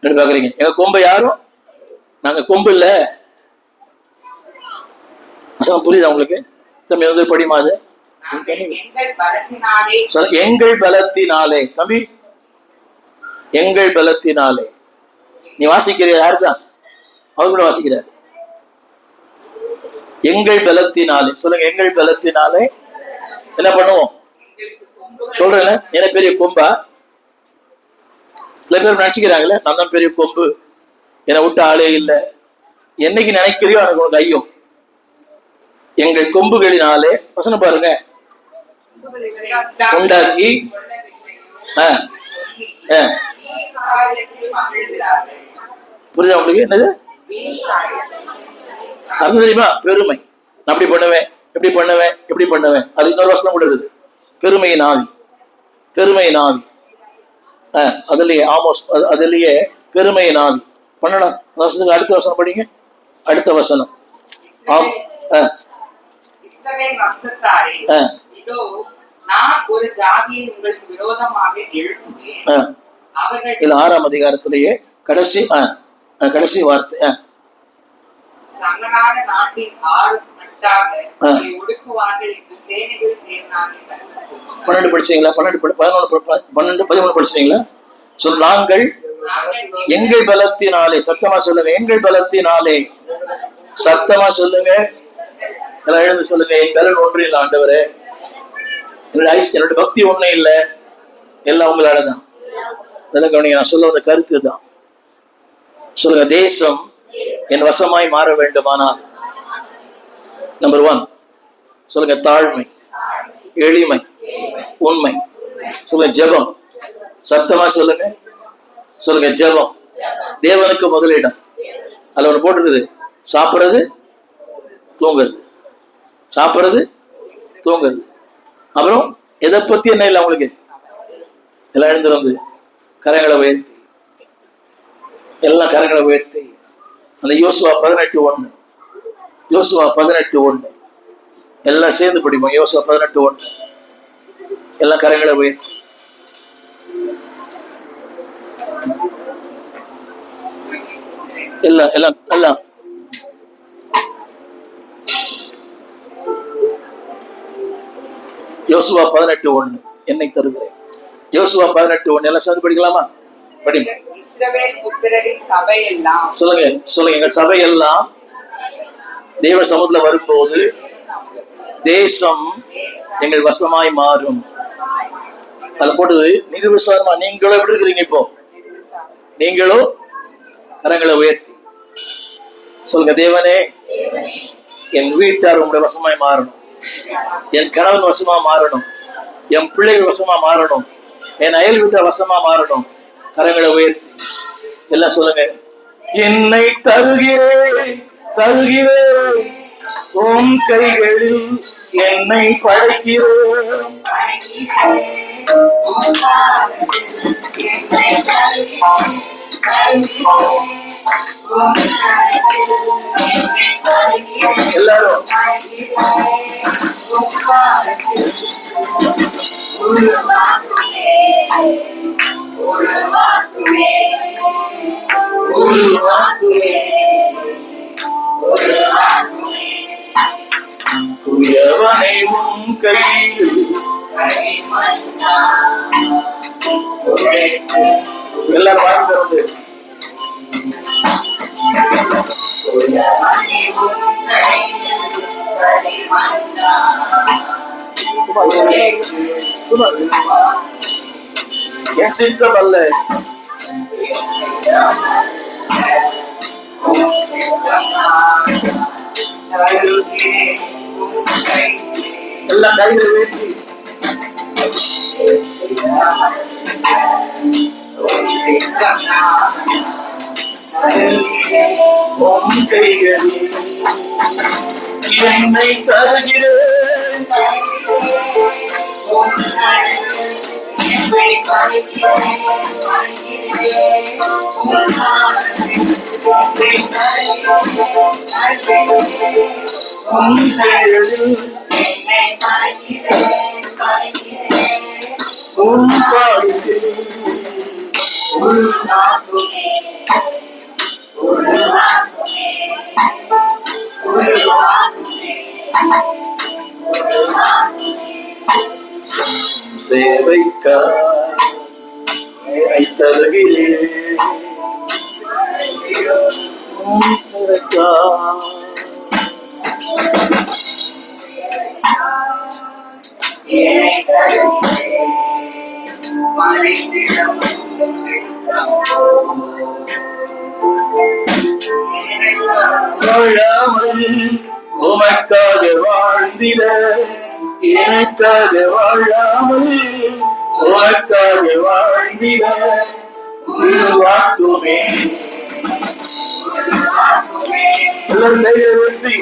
S1: பாக்குறீங்க? எங்க கொம்பை யாரும், நாங்க கொம்பு இல்ல. புரியுதா உங்களுக்கு? தம்பி வந்து படிமா, அது எங்கள் பலத்தினாலே. தம்பி, எங்கள் பலத்தினாலே. நீ வாசிக்கிற யாருதான்? அவர் கூட வாசிக்கிறார். எங்கள் பலத்தினாலே. சொல்லுங்க, எங்கள் பலத்தினாலே என்ன பண்ணுவோம்? சொல்றேன், என்ன பெரிய கொம்பா? சில பேர் நினைச்சுக்கிறாங்களே, நான் தான் பெரிய கொம்பு, என்னை விட்டு ஆளே இல்லை. என்னைக்கு நினைக்கிறியோ எனக்கு உனக்கு ஐயோ. எங்கள் கொம்புகளினாலே, வசனம் பாருங்க, உண்டாக்கி புரியுதா உங்களுக்கு? என்னது அர்த்தம் தெரியுமா? பெருமை. நான் அப்படி பண்ணுவேன், எப்படி பண்ணுவேன், எப்படி பண்ணுவேன். அது இன்னொரு வசனம் கூட இருக்குது, பெருமையின் ஆவி. பெருமையின் ஆவி அதுலயே ஆமோஸ், அதுலயே பெருமையின் ஆவி. பண்ணலாம். வசனத்துக்கு அடுத்த வசனம் படிங்க. அடுத்த வசனம்.
S2: ஒரு ஜாதியை உங்களுக்கு விரோதமாக எழுப்புவேன்.
S1: இல்ல 6ஆம் அதிகாரத்திலேயே கடைசி கடைசி வார்த்தை.
S2: சங்கரான நாட்டின்
S1: 12 படிச்சீங்களா? 12 11 படிச்சீங்களா? நாங்கள் எங்கள் பலத்தினாலே, சத்தமா சொல்லுங்க, எங்கள் பலத்தினாலே. சத்தமா சொல்லுங்க, எல்லாம் எழுந்து சொல்லுங்க. என் பலன் ஒன்றும் இல்லை ஆண்டவரே, என்னோட பக்தி ஒண்ணும் இல்லை, எல்லாம் உங்களாலதான். அதெல்லாம் கவனிங்க, நான் சொல்ல வந்த கருத்து தான். சொல்லுங்க, தேசம் என் வசமாய் மாற வேண்டுமானால் நம்பர் 1 சொல்லுங்க, தாழ்மை, எளிமை, உண்மை. சொல்லுங்க, ஜெபம். சத்தமா சொல்லுங்க, சொல்லுங்க, ஜெபம். தேவனுக்கு முதலிடம். அதுல ஒண்ணு போட்டுருக்குது, சாப்பிட்றது தூங்குறது, சாப்பிட்றது தூங்குறது. அப்புறம் எதை பத்தி என்ன இல்லை அவங்களுக்கு, எல்லாம் எழுந்து வந்து கரங்களை உயர்த்தி, எல்லாம் கரங்களை உயர்த்தி அந்த யோசுவா 18:1, யோசுவா 18:1 எல்லாம் சேர்ந்து படிப்போம். யோசுவா 18:1 எல்லாம் கரங்களை உயர்த்தி. எல்லாம் எல்லாம் எல்லாம் யோசுவா 18:1 என்னை தருகிறேன். யோசுவா 18:1 எல்லாம் சேர்ந்து படிக்கலாமா? படிங்க.
S2: இஸ்ரவேல் புத்திரரின் சபையெல்லாம்,
S1: சொல்லுங்க சொல்லுங்க, எங்கள் சபையெல்லாம் தேவ சமூகத்துல வரும்போது தேசம் எங்கள் வசமாய் மாறும். அதுல போட்டது நிர்விசாரமா. நீங்களும் எப்படி இருக்கிறீங்க இப்போ? நீங்களும் கரங்களை உயர்த்தி சொல்லுங்க, தேவனே என் வீட்டார் உங்களுடைய வசமாய் மாறணும், என் கணவன் வசமா மாறணும், என் பிள்ளைகள் வசமா மாறணும், என் அயல் வீட்டார் வசமா மாறணும். கரங்களை உயர்த்தி எல்லாம் சொல்லுங்க, என்னை தருகிறேன் தருகிறேன், உன் கைகளில் என்னை படைக்கிறேன். எல்லாரும் குயவனை உன் கையில் எல்லாரும் வாங்கி தருவது. என் சித்தம் அல்ல, எல்லாம் கையில வேண்டி உன் கைகளில் என்னை தருகிறேன். சேவைக்காய் தருகிறேன். வாழாமல் உமக்காக வாழ்ந்திட, எனக்காக வாழாமல் உமக்காக வாழ்ந்திட உருவாக்குமே. வெற்றி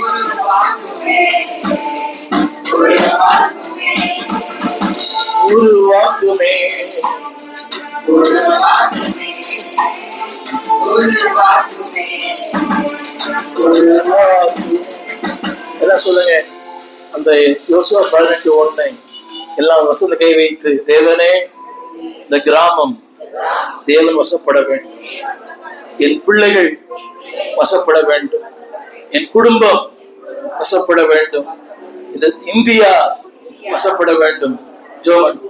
S1: உருவாக்குமே. எல்லாம் சொல்லுங்க, அந்த யோசுவா 18:1 எல்லாம் வசந்த கை வைத்து, தேவனே இந்த கிராமம் தேவன் வசப்பட வேண்டும், என் பிள்ளைகள் வசப்பட வேண்டும், என் குடும்பம் வசப்பட வேண்டும், இந்த இந்தியா வசப்பட வேண்டும். ஜோமன்